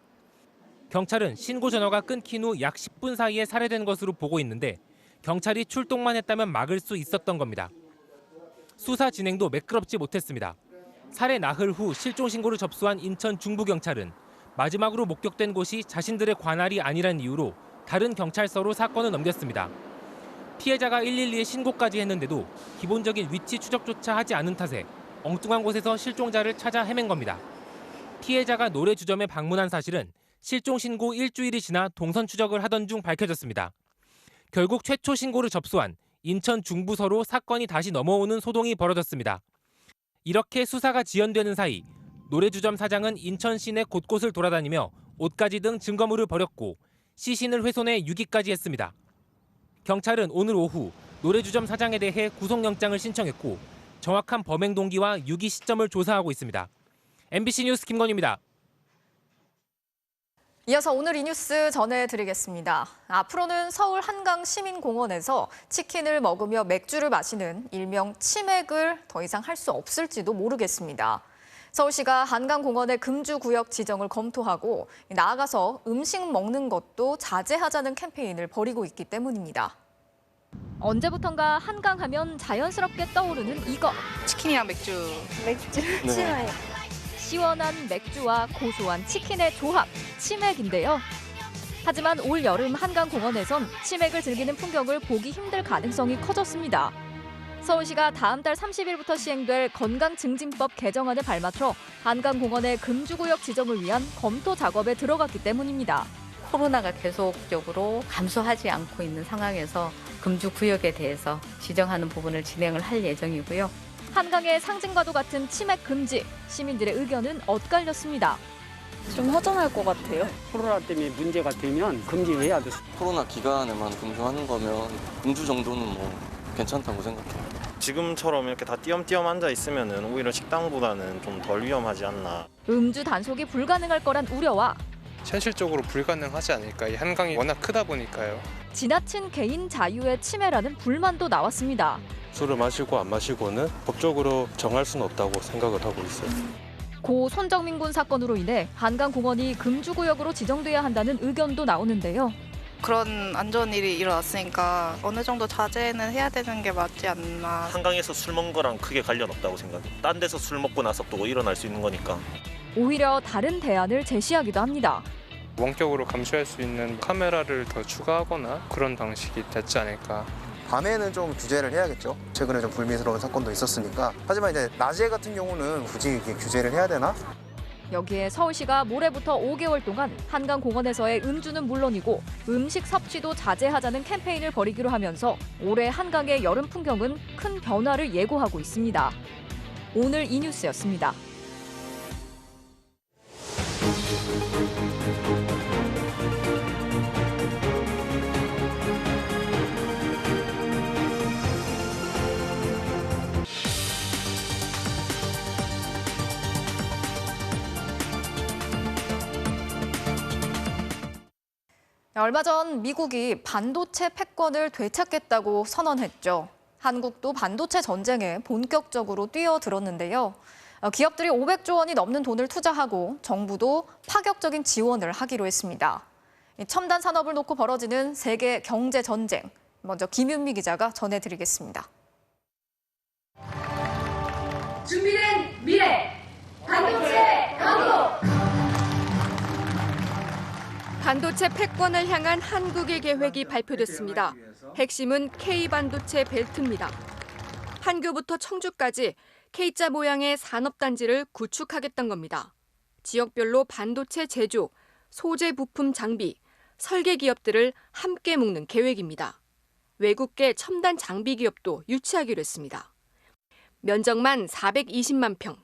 경찰은 신고 전화가 끊긴 후 약 10분 사이에 살해된 것으로 보고 있는데 경찰이 출동만 했다면 막을 수 있었던 겁니다. 수사 진행도 매끄럽지 못했습니다. 살해 나흘 후 실종 신고를 접수한 인천 중부경찰은 마지막으로 목격된 곳이 자신들의 관할이 아니란 이유로 다른 경찰서로 사건을 넘겼습니다. 피해자가 112에 신고까지 했는데도 기본적인 위치 추적조차 하지 않은 탓에 엉뚱한 곳에서 실종자를 찾아 헤맨 겁니다. 피해자가 노래주점에 방문한 사실은 실종 신고 일주일이 지나 동선 추적을 하던 중 밝혀졌습니다. 결국 최초 신고를 접수한 인천 중부서로 사건이 다시 넘어오는 소동이 벌어졌습니다. 이렇게 수사가 지연되는 사이 노래주점 사장은 인천 시내 곳곳을 돌아다니며 옷가지 등 증거물을 버렸고 시신을 훼손해 유기까지 했습니다. 경찰은 오늘 오후 노래주점 사장에 대해 구속영장을 신청했고 정확한 범행 동기와 유기 시점을 조사하고 있습니다. MBC 뉴스 김건희입니다. 이어서 오늘 이 뉴스 전해드리겠습니다. 앞으로는 서울 한강시민공원에서 치킨을 먹으며 맥주를 마시는 일명 치맥을 더 이상 할 수 없을지도 모르겠습니다. 서울시가 한강공원의 금주구역 지정을 검토하고 나아가서 음식 먹는 것도 자제하자는 캠페인을 벌이고 있기 때문입니다. 언제부턴가 한강하면 자연스럽게 떠오르는 이거. 치킨이랑 맥주. 맥주 치맥. 시원한 맥주와 고소한 치킨의 조합, 치맥인데요. 하지만 올 여름 한강공원에선 치맥을 즐기는 풍경을 보기 힘들 가능성이 커졌습니다. 서울시가 다음 달 30일부터 시행될 건강증진법 개정안에 발맞춰 한강공원의 금주구역 지정을 위한 검토 작업에 들어갔기 때문입니다. 코로나가 계속적으로 감소하지 않고 있는 상황에서 금주구역에 대해서 지정하는 부분을 진행을 할 예정이고요. 한강의 상징과도 같은 치맥 금지, 시민들의 의견은 엇갈렸습니다. 좀 허전할 것 같아요. 코로나 때문에 문제가 되면 금지해야 돼. 코로나 기간에만 금주하는 거면 금주 정도는 뭐 괜찮다고 생각해요. 지금처럼 이렇게 다 띄엄띄엄 앉아 있으면은 오히려 식당보다는 좀 덜 위험하지 않나. 음주 단속이 불가능할 거란 우려와 현실적으로 불가능하지 않을까. 이 한강이 워낙 크다 보니까요. 지나친 개인 자유의 침해라는 불만도 나왔습니다. 술을 마시고 안 마시고는 법적으로 정할 수는 없다고 생각을 하고 있어요. 고 손정민 군 사건으로 인해 한강공원이 금주구역으로 지정돼야 한다는 의견도 나오는데요. 그런 안 좋은 일이 일어났으니까 어느 정도 자제는 해야 되는 게 맞지 않나. 한강에서 술 먹는 거랑 크게 관련 없다고 생각해요. 딴 데서 술 먹고 나서 또 일어날 수 있는 거니까. 오히려 다른 대안을 제시하기도 합니다. 원격으로 감시할 수 있는 카메라를 더 추가하거나 그런 방식이 됐지 않을까. 밤에는 좀 규제를 해야겠죠. 최근에 좀 불미스러운 사건도 있었으니까. 하지만 이제 낮에 같은 경우는 굳이 이렇게 규제를 해야 되나? 여기에 서울시가 모레부터 5개월 동안 한강공원에서의 음주는 물론이고 음식 섭취도 자제하자는 캠페인을 벌이기로 하면서 올해 한강의 여름 풍경은 큰 변화를 예고하고 있습니다. 오늘 이 뉴스였습니다. 얼마 전 미국이 반도체 패권을 되찾겠다고 선언했죠. 한국도 반도체 전쟁에 본격적으로 뛰어들었는데요. 기업들이 500조 원이 넘는 돈을 투자하고 정부도 파격적인 지원을 하기로 했습니다. 첨단 산업을 놓고 벌어지는 세계 경제 전쟁. 먼저 김윤미 기자가 전해드리겠습니다. 준비된 미래, 반도체 강국! 반도체 패권을 향한 한국의 계획이 발표됐습니다. 핵심은 K반도체 벨트입니다. 판교부터 청주까지 K자 모양의 산업단지를 구축하겠다는 겁니다. 지역별로 반도체 제조, 소재 부품 장비, 설계 기업들을 함께 묶는 계획입니다. 외국계 첨단 장비 기업도 유치하기로 했습니다. 면적만 420만 평,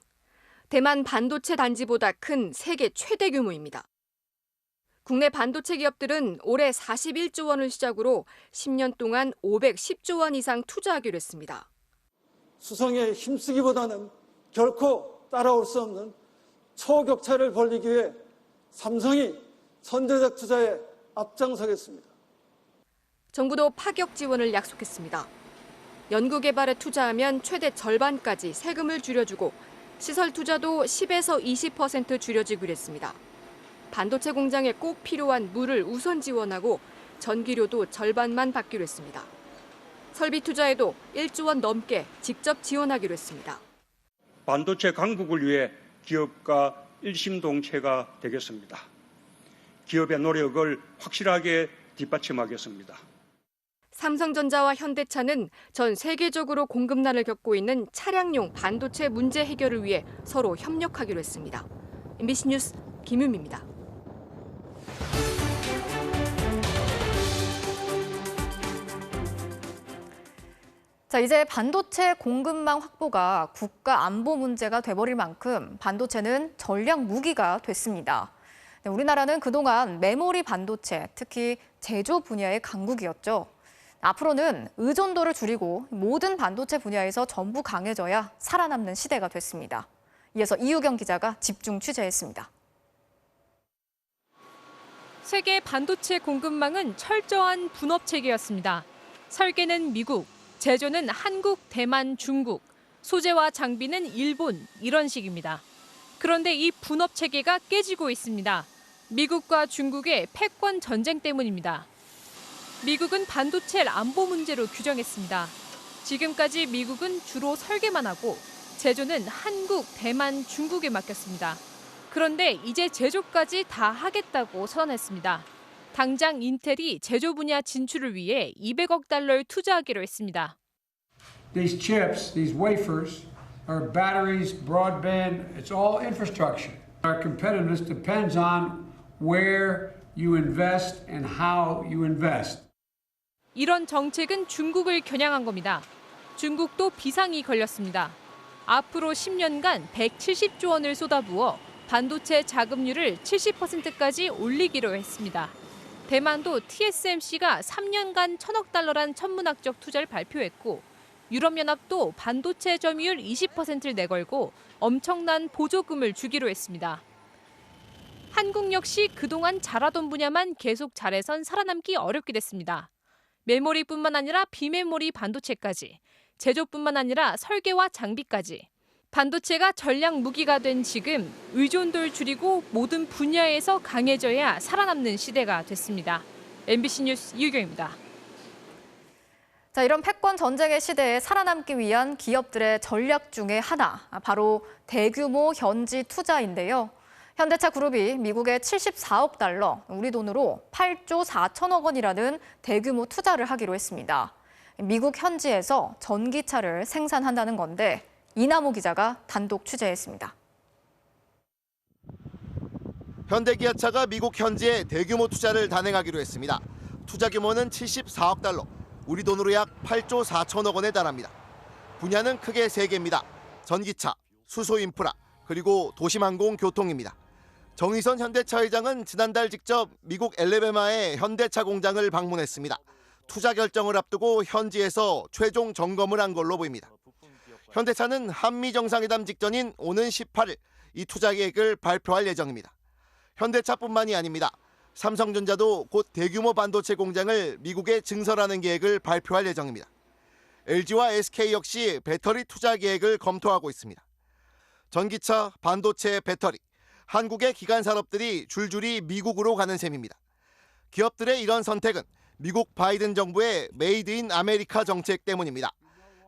대만 반도체 단지보다 큰 세계 최대 규모입니다. 국내 반도체 기업들은 올해 41조 원을 시작으로 10년 동안 510조 원 이상 투자하기로 했습니다. 수성에 힘쓰기보다는 결코 따라올 수 없는 초격차를 벌이기 위해 삼성이 선제적 투자에 앞장서겠습니다. 정부도 파격 지원을 약속했습니다. 연구개발에 투자하면 최대 절반까지 세금을 줄여주고 시설 투자도 10에서 20% 줄여지기로 했습니다. 반도체 공장에 꼭 필요한 물을 우선 지원하고 전기료도 절반만 받기로 했습니다. 설비 투자에도 1조 원 넘게 직접 지원하기로 했습니다. 반도체 강국을 위해 기업과 일심동체가 되겠습니다. 기업의 노력을 확실하게 뒷받침하겠습니다. 삼성전자와 현대차는 전 세계적으로 공급난을 겪고 있는 차량용 반도체 문제 해결을 위해 서로 협력하기로 했습니다. MBC 뉴스 김윤미입니다. 자, 이제 반도체 공급망 확보가 국가 안보 문제가 돼버릴 만큼 반도체는 전략 무기가 됐습니다. 우리나라는 그동안 메모리 반도체, 특히 제조 분야의 강국이었죠. 앞으로는 의존도를 줄이고 모든 반도체 분야에서 전부 강해져야 살아남는 시대가 됐습니다. 이어서 이유경 기자가 집중 취재했습니다. 세계 반도체 공급망은 철저한 분업 체계였습니다. 설계는 미국, 제조는 한국, 대만, 중국, 소재와 장비는 일본 이런 식입니다. 그런데 이 분업 체계가 깨지고 있습니다. 미국과 중국의 패권 전쟁 때문입니다. 미국은 반도체를 안보 문제로 규정했습니다. 지금까지 미국은 주로 설계만 하고 제조는 한국, 대만, 중국에 맡겼습니다. 그런데 이제 제조까지 다 하겠다고 선언했습니다. 당장 인텔이 제조 분야 진출을 위해 200억 달러를 투자하기로 했습니다. These chips, these wafers, are batteries, broadband, it's all infrastructure. Our competitiveness depends on where you invest and how you invest. 이런 정책은 중국을 겨냥한 겁니다. 중국도 비상이 걸렸습니다. 앞으로 10년간 170조 원을 쏟아부어 반도체 자금률을 70%까지 올리기로 했습니다. 대만도 TSMC가 3년간 1,000억 달러란 천문학적 투자를 발표했고 유럽연합도 반도체 점유율 20%를 내걸고 엄청난 보조금을 주기로 했습니다. 한국 역시 그동안 잘하던 분야만 계속 잘해선 살아남기 어렵게 됐습니다. 메모리뿐만 아니라 비메모리 반도체까지, 제조뿐만 아니라 설계와 장비까지. 반도체가 전략 무기가 된 지금 의존도를 줄이고 모든 분야에서 강해져야 살아남는 시대가 됐습니다. MBC 뉴스 유경입니다. 자, 이런 패권 전쟁의 시대에 살아남기 위한 기업들의 전략 중에 하나, 바로 대규모 현지 투자인데요. 현대차 그룹이 미국에 74억 달러, 우리 돈으로 8조 4천억 원이라는 대규모 투자를 하기로 했습니다. 미국 현지에서 전기차를 생산한다는 건데 이남호 기자가 단독 취재했습니다. 현대기아차가 미국 현지에 대규모 투자를 단행하기로 했습니다. 투자 규모는 74억 달러, 우리 돈으로 약 8조 4천억 원에 달합니다. 분야는 크게 3개입니다. 전기차, 수소인프라, 그리고 도심항공 교통입니다. 정의선 현대차 회장은 지난달 직접 미국 엘레베마의 현대차 공장을 방문했습니다. 투자 결정을 앞두고 현지에서 최종 점검을 한 걸로 보입니다. 현대차는 한미 정상회담 직전인 오는 18일 이 투자 계획을 발표할 예정입니다. 현대차뿐만이 아닙니다. 삼성전자도 곧 대규모 반도체 공장을 미국에 증설하는 계획을 발표할 예정입니다. LG와 SK 역시 배터리 투자 계획을 검토하고 있습니다. 전기차, 반도체, 배터리, 한국의 기간 산업들이 줄줄이 미국으로 가는 셈입니다. 기업들의 이런 선택은 미국 바이든 정부의 메이드 인 아메리카 정책 때문입니다.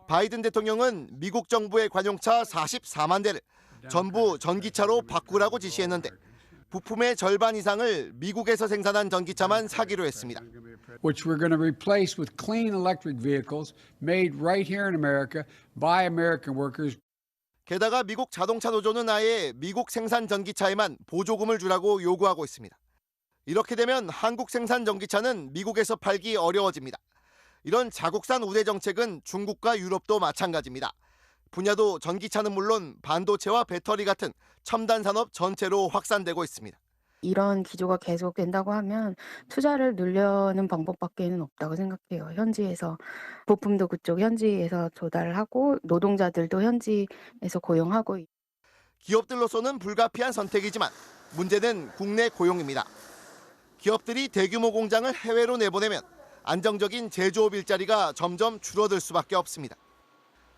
바이든 대통령은 미국 정부의 관용차 44만 대를 전부 전기차로 바꾸라고 지시했는데 부품의 절반 이상을 미국에서 생산한 전기차만 사기로 했습니다. Which we're going to replace with clean electric vehicles made right here in America by American workers. 게다가 미국 자동차 노조는 아예 미국 생산 전기차에만 보조금을 주라고 요구하고 있습니다. 이렇게 되면 한국 생산 전기차는 미국에서 팔기 어려워집니다. 이런 자국산 우대 정책은 중국과 유럽도 마찬가지입니다. 분야도 전기차는 물론 반도체와 배터리 같은 첨단 산업 전체로 확산되고 있습니다. 이런 기조가 계속된다고 하면 투자를 늘려는 방법밖에는 없다고 생각해요. 현지에서 부품도 그쪽 현지에서 조달을 하고 노동자들도 현지에서 고용하고. 기업들로서는 불가피한 선택이지만 문제는 국내 고용입니다. 기업들이 대규모 공장을 해외로 내보내면 안정적인 제조업 일자리가 점점 줄어들 수밖에 없습니다.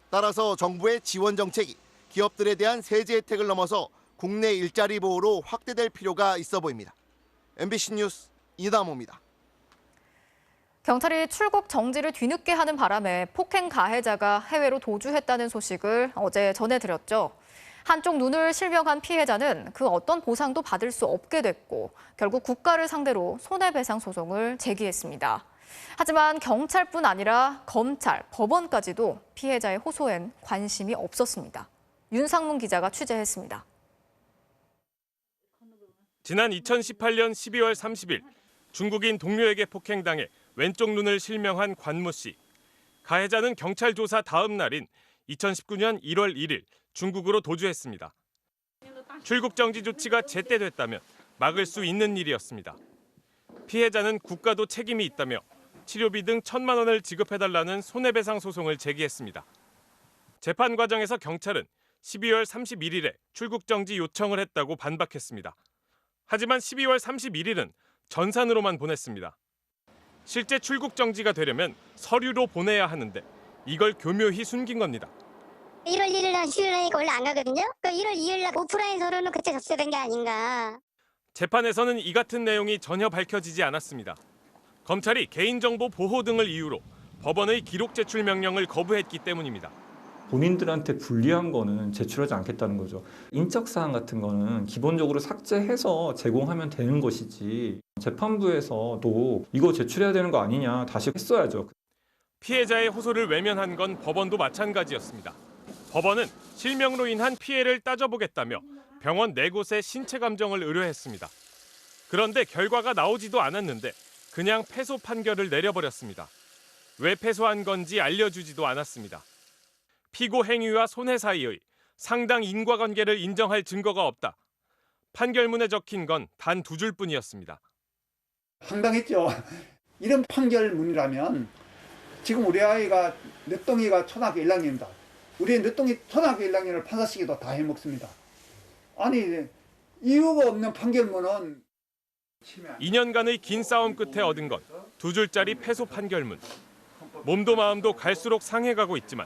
따라서 정부의 지원 정책이 기업들에 대한 세제 혜택을 넘어서 국내 일자리 보호로 확대될 필요가 있어 보입니다. MBC 뉴스 이남호입니다. 경찰이 출국 정지를 뒤늦게 하는 바람에 폭행 가해자가 해외로 도주했다는 소식을 어제 전해드렸죠. 한쪽 눈을 실명한 피해자는 그 어떤 보상도 받을 수 없게 됐고 결국 국가를 상대로 손해배상 소송을 제기했습니다. 하지만 경찰뿐 아니라 검찰, 법원까지도 피해자의 호소엔 관심이 없었습니다. 윤상문 기자가 취재했습니다. 지난 2018년 12월 30일 중국인 동료에게 폭행당해 왼쪽 눈을 실명한 관모 씨. 가해자는 경찰 조사 다음 날인 2019년 1월 1일 중국으로 도주했습니다. 출국 정지 조치가 제때 됐다면 막을 수 있는 일이었습니다. 피해자는 국가도 책임이 있다며 치료비 등 1,000만 원을 지급해달라는 손해배상 소송을 제기했습니다. 재판 과정에서 경찰은 12월 31일에 출국 정지 요청을 했다고 반박했습니다. 하지만 12월 31일은 전산으로만 보냈습니다. 실제 출국 정지가 되려면 서류로 보내야 하는데 이걸 교묘히 숨긴 겁니다. 1월 1일 날 휴일이니까 원래 안 가거든요. 그 1월 2일 날 오프라인 서류는 그때 접수된 게 아닌가. 재판에서는 이 같은 내용이 전혀 밝혀지지 않았습니다. 검찰이 개인정보 보호 등을 이유로 법원의 기록 제출 명령을 거부했기 때문입니다. 본인들한테 불리한 거는 제출하지 않겠다는 거죠. 인적사항 같은 거는 기본적으로 삭제해서 제공하면 되는 것이지 재판부에서도 이거 제출해야 되는 거 아니냐 다시 했어야죠. 피해자의 호소를 외면한 건 법원도 마찬가지였습니다. 법원은 실명으로 인한 피해를 따져보겠다며 병원 4곳에 신체 감정을 의뢰했습니다. 그런데 결과가 나오지도 않았는데 그냥 패소 판결을 내려버렸습니다. 왜 패소한 건지 알려주지도 않았습니다. 피고 행위와 손해 사이의 상당 인과관계를 인정할 증거가 없다. 판결문에 적힌 건 단 2줄 뿐이었습니다. 황당했죠. 이런 판결문이라면 지금 우리 아이가 늦둥이가 초등학교 1학년입니다. 우리 늦둥이 초등학교 1학년을 판사시키도 다 해먹습니다. 아니 이유가 없는 판결문은 2년간의 긴 싸움 끝에 얻은 건 2줄짜리 패소 판결문. 몸도 마음도 갈수록 상해가고 있지만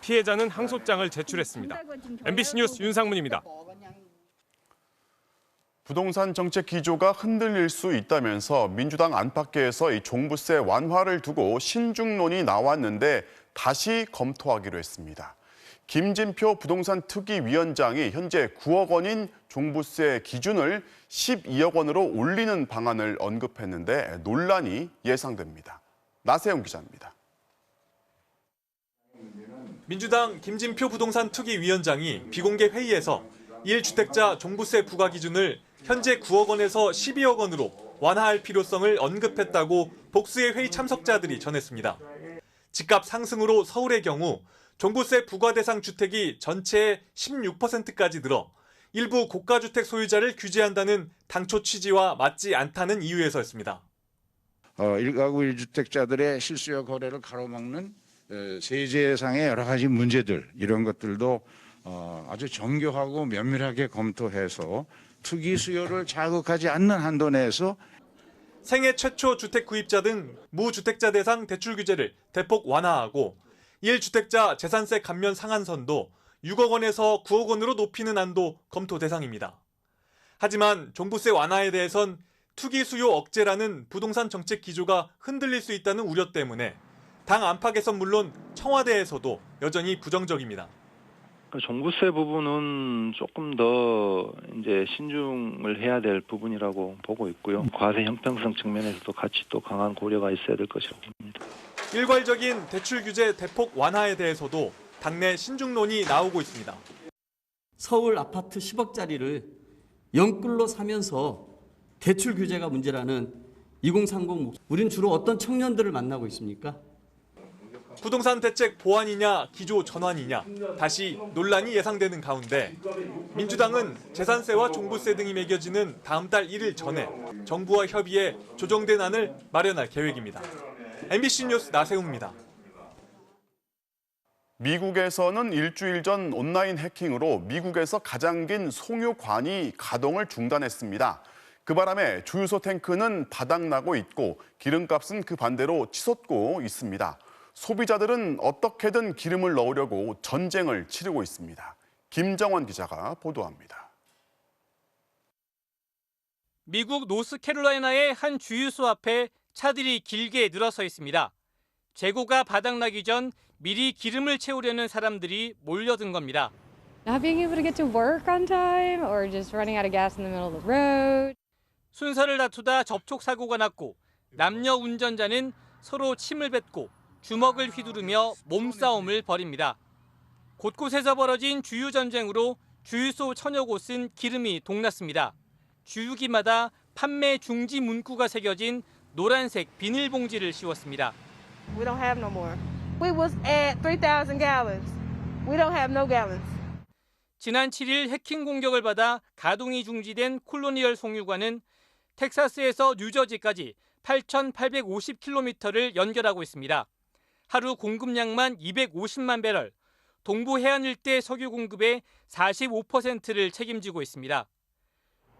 피해자는 항소장을 제출했습니다. MBC 뉴스 윤상문입니다. 부동산 정책 기조가 흔들릴 수 있다면서 민주당 안팎에서 이 종부세 완화를 두고 신중론이 나왔는데 다시 검토하기로 했습니다. 김진표 부동산 특위위원장이 현재 9억 원인 종부세 기준을 12억 원으로 올리는 방안을 언급했는데 논란이 예상됩니다. 나세영 기자입니다. 민주당 김진표 부동산 특위위원장이 비공개 회의에서 1주택자 종부세 부과 기준을 현재 9억 원에서 12억 원으로 완화할 필요성을 언급했다고 복수의 회의 참석자들이 전했습니다. 집값 상승으로 서울의 경우 종부세 부과 대상 주택이 전체의 16%까지 늘어 일부 고가주택 소유자를 규제한다는 당초 취지와 맞지 않다는 이유에서였습니다. 1가구 1주택자들의 실수요 거래를 가로막는 세제상의 여러 가지 문제들 이런 것들도 아주 정교하고 면밀하게 검토해서 투기 수요를 자극하지 않는 한도 내에서 생애 최초 주택 구입자 등 무주택자 대상 대출 규제를 대폭 완화하고 1주택자 재산세 감면 상한선도 6억 원에서 9억 원으로 높이는 안도 검토 대상입니다. 하지만 종부세 완화에 대해선 투기 수요 억제라는 부동산 정책 기조가 흔들릴 수 있다는 우려 때문에 당 안팎에선 물론 청와대에서도 여전히 부정적입니다. 종부세 부분은 조금 더 이제 신중을 해야 될 부분이라고 보고 있고요. 과세 형평성 측면에서도 같이 또 강한 고려가 있어야 될 것이라고 봅니다. 일괄적인 대출 규제 대폭 완화에 대해서도 당내 신중론이 나오고 있습니다. 서울 아파트 10억짜리를 영끌로 사면서 대출 규제가 문제라는 2030 우린 주로 어떤 청년들을 만나고 있습니까? 부동산 대책 보완이냐 기조 전환이냐 다시 논란이 예상되는 가운데 민주당은 재산세와 종부세 등이 매겨지는 다음 달 1일 전에 정부와 협의해 조정된 안을 마련할 계획입니다. MBC 뉴스 나세웅입니다. 미국에서는 일주일 전 온라인 해킹으로 미국에서 가장 긴 송유관이 가동을 중단했습니다. 그 바람에 주유소 탱크는 바닥나고 있고 기름값은 그 반대로 치솟고 있습니다. 소비자들은 어떻게든 기름을 넣으려고 전쟁을 치르고 있습니다. 김정원 기자가 보도합니다. 미국 노스캐롤라이나의 한 주유소 앞에 차들이 길게 늘어서 있습니다. 재고가 바닥나기 전 미리 기름을 채우려는 사람들이 몰려든 겁니다. Not being able to get to work on time or just running out of gas in the middle of the road. 순서를 다투다 접촉 사고가 났고 남녀 운전자는 서로 침을 뱉고 주먹을 휘두르며 몸싸움을 벌입니다. 곳곳에서 벌어진 주유 전쟁으로 주유소 천여 곳은 기름이 동났습니다. 주유기마다 판매 중지 문구가 새겨진 노란색 비닐봉지를 씌웠습니다. We don't have no more. We was at 3,000 gallons. We don't have no gallons. 지난 7일 해킹 공격을 받아 가동이 중지된 콜로니얼 송유관은 텍사스에서 뉴저지까지 8,850km를 연결하고 있습니다. 하루 공급량만 250만 배럴, 동부 해안 일대 석유 공급의 45%를 책임지고 있습니다.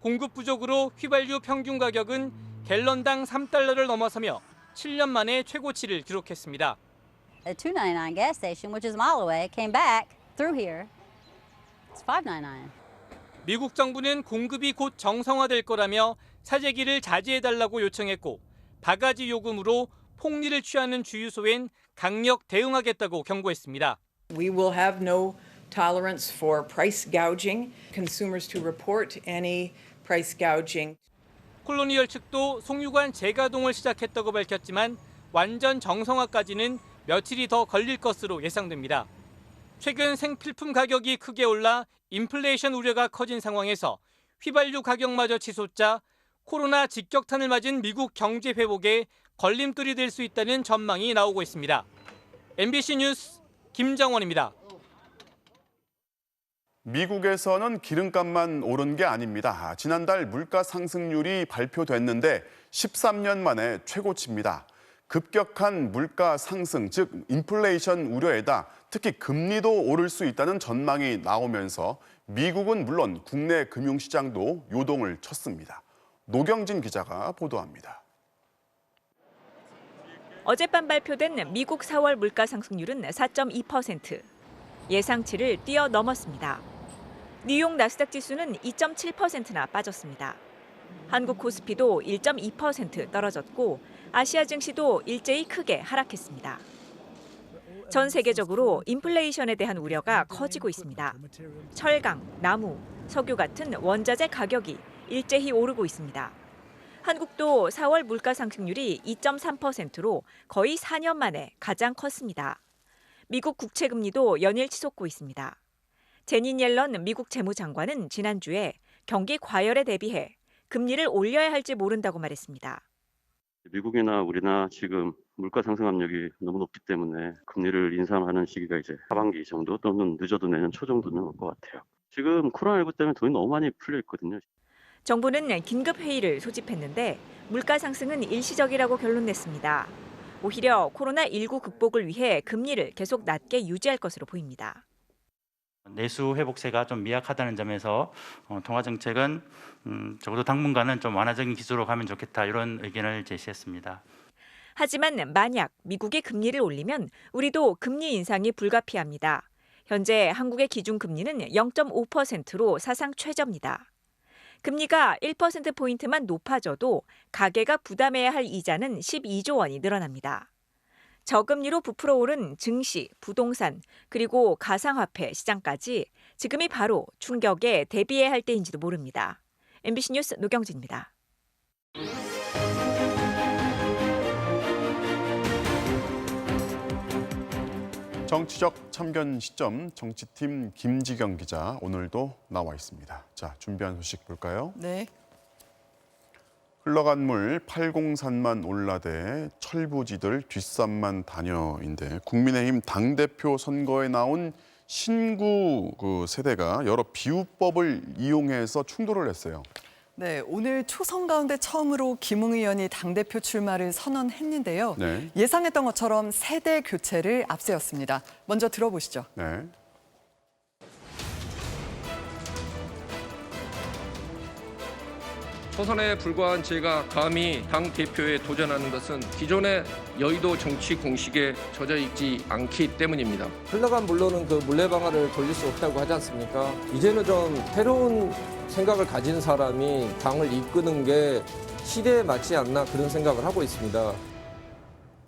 공급 부족으로 휘발유 평균 가격은 갤런당 3달러를 넘어서며 7년 만에 최고치를 기록했습니다. A $2.99 gas station, which is a mile away, came back through here. It's $5.99. 미국 정부는 공급이 곧 정상화될 거라며 사재기를 자제해달라고 요청했고 바가지 요금으로 폭리를 취하는 주유소엔 강력 대응하겠다고 경고했습니다. We will have no tolerance for price gouging. Consumers to report any price gouging. 콜로니얼 측도 송유관 재가동을 시작했다고 밝혔지만 완전 정상화까지는 며칠이 더 걸릴 것으로 예상됩니다. 최근 생필품 가격이 크게 올라 인플레이션 우려가 커진 상황에서 휘발유 가격마저 치솟자 코로나 직격탄을 맞은 미국 경제 회복에 걸림돌이 될 수 있다는 전망이 나오고 있습니다. MBC 뉴스 김정원입니다. 미국에서는 기름값만 오른 게 아닙니다. 지난달 물가 상승률이 발표됐는데 13년 만에 최고치입니다. 급격한 물가 상승, 즉 인플레이션 우려에다 특히 금리도 오를 수 있다는 전망이 나오면서 미국은 물론 국내 금융시장도 요동을 쳤습니다. 노경진 기자가 보도합니다. 어젯밤 발표된 미국 4월 물가 상승률은 4.2%. 예상치를 뛰어넘었습니다. 뉴욕 나스닥 지수는 2.7%나 빠졌습니다. 한국 코스피도 1.2% 떨어졌고 아시아 증시도 일제히 크게 하락했습니다. 전 세계적으로 인플레이션에 대한 우려가 커지고 있습니다. 철강, 나무, 석유 같은 원자재 가격이 일제히 오르고 있습니다. 한국도 4월 물가 상승률이 2.3%로 거의 4년 만에 가장 컸습니다. 미국 국채 금리도 연일 치솟고 있습니다. 제닛 옐런 미국 재무장관은 지난주에 경기 과열에 대비해 금리를 올려야 할지 모른다고 말했습니다. 미국이나 우리나 지금 물가 상승 압력이 너무 높기 때문에 금리를 인상하는 시기가 이제 하반기 정도 또는 늦어도 내년 초 정도는 올 것 같아요. 지금 코로나19 때문에 돈이 너무 많이 풀려 있거든요. 정부는 긴급 회의를 소집했는데 물가 상승은 일시적이라고 결론냈습니다. 오히려 코로나19 극복을 위해 금리를 계속 낮게 유지할 것으로 보입니다. 내수 회복세가 좀 미약하다는 점에서 통화 정책은 적어도 당분간은 좀 완화적인 기조로 가면 좋겠다 이런 의견을 제시했습니다. 하지만 만약 미국이 금리를 올리면 우리도 금리 인상이 불가피합니다. 현재 한국의 기준금리는 0.5%로 사상 최저입니다. 금리가 1%포인트만 높아져도 가계가 부담해야 할 이자는 12조 원이 늘어납니다. 저금리로 부풀어 오른 증시, 부동산, 그리고 가상화폐 시장까지 지금이 바로 충격에 대비해야 할 때인지도 모릅니다. MBC 뉴스 노경진입니다. 정치적 참견 시점 정치팀 김지경 기자 오늘도 나와 있습니다. 자, 준비한 소식 볼까요? 네. 흘러간 물 803만 올라대 철부지들 뒷산만 다녀인데 국민의힘 당대표 선거에 나온 신구 세대가 여러 비유법을 이용해서 충돌을 했어요. 네, 오늘 초선 가운데 처음으로 김웅 의원이 당대표 출마를 선언했는데요. 네. 예상했던 것처럼 세대 교체를 앞세웠습니다. 먼저 들어보시죠. 네. 초선에 불과한 제가 감히 당대표에 도전하는 것은 기존의 여의도 정치 공식에 젖어 있지 않기 때문입니다. 흘러간 물로는 그 물레방아를 돌릴 수 없다고 하지 않습니까? 이제는 좀 새로운 생각을 가진 사람이 당을 이끄는 게 시대에 맞지 않나 그런 생각을 하고 있습니다.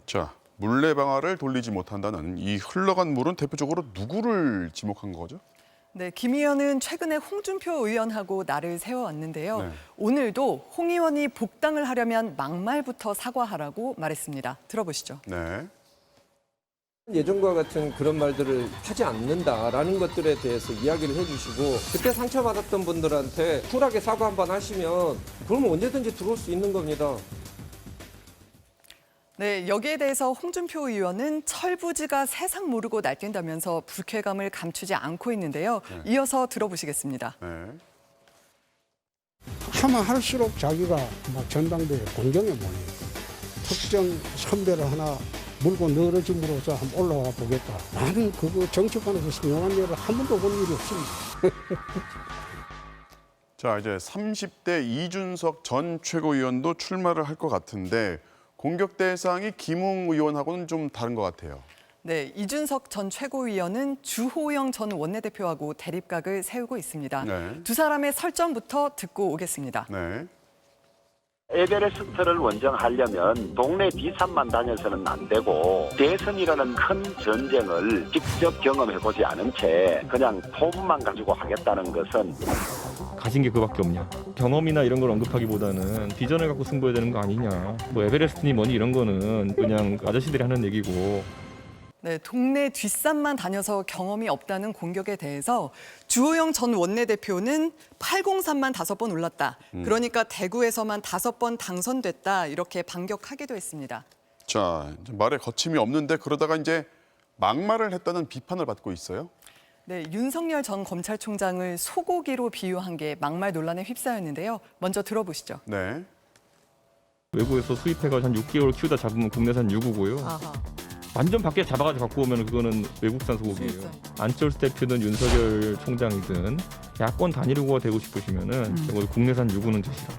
자, 물레방아를 돌리지 못한다는 이 흘러간 물은 대표적으로 누구를 지목한 거죠? 네, 김 의원은 최근에 홍준표 의원하고 날을 세워왔는데요. 네. 오늘도 홍 의원이 복당을 하려면 막말부터 사과하라고 말했습니다. 들어보시죠. 네. 예전과 같은 그런 말들을 하지 않는다라는 것들에 대해서 이야기를 해주시고 그때 상처받았던 분들한테 쿨하게 사과 한번 하시면 그러면 언제든지 들어올 수 있는 겁니다. 네, 여기에 대해서 홍준표 의원은 철부지가 세상 모르고 날뛴다면서 불쾌감을 감추지 않고 있는데요. 네. 이어서 들어보시겠습니다. 네. 하면 할수록 자기가 막 전당대회 공경에 몰려요. 특정 선배를 하나 물고 늘어짐으로써 한번 올라와 보겠다. 나는 그거 정치권에서 성공한 일을 한 번도 본 일이 없습니다. 자, 이제 30대 이준석 전 최고위원도 출마를 할 것 같은데 공격 대상이 김웅 의원하고는 좀 다른 것 같아요. 네, 이준석 전 최고위원은 주호영 전 원내대표하고 대립각을 세우고 있습니다. 네. 두 사람의 설전부터 듣고 오겠습니다. 네. 에베레스트를 원정하려면 동네 비산만 다녀서는 안 되고 대선이라는 큰 전쟁을 직접 경험해보지 않은 채 그냥 폼만 가지고 하겠다는 것은 가진 게 그밖에 없냐. 경험이나 이런 걸 언급하기보다는 비전을 갖고 승부해야 되는 거 아니냐. 뭐 에베레스트니 뭐니 이런 거는 그냥 아저씨들이 하는 얘기고. 네, 동네 뒷산만 다녀서 경험이 없다는 공격에 대해서 주호영 전 원내대표는 803만 5번 올랐다. 그러니까 대구에서만 5번 당선됐다. 이렇게 반격하기도 했습니다. 자, 이제 말에 거침이 없는데 그러다가 이제 막말을 했다는 비판을 받고 있어요. 네, 윤석열 전 검찰총장을 소고기로 비유한 게 막말 논란에 휩싸였는데요. 먼저 들어보시죠. 네. 외국에서 수입해가지고 한 6개월 키우다 잡으면 국내산 유구고요. 아하. 완전 밖에 잡아가지고 갖고 오면 그거는 외국산 소고기예요. 안철수 대표든 윤석열 총장이든 야권 단일 후보가 되고 싶으시면은 적어도 국내산 유구는 드시라.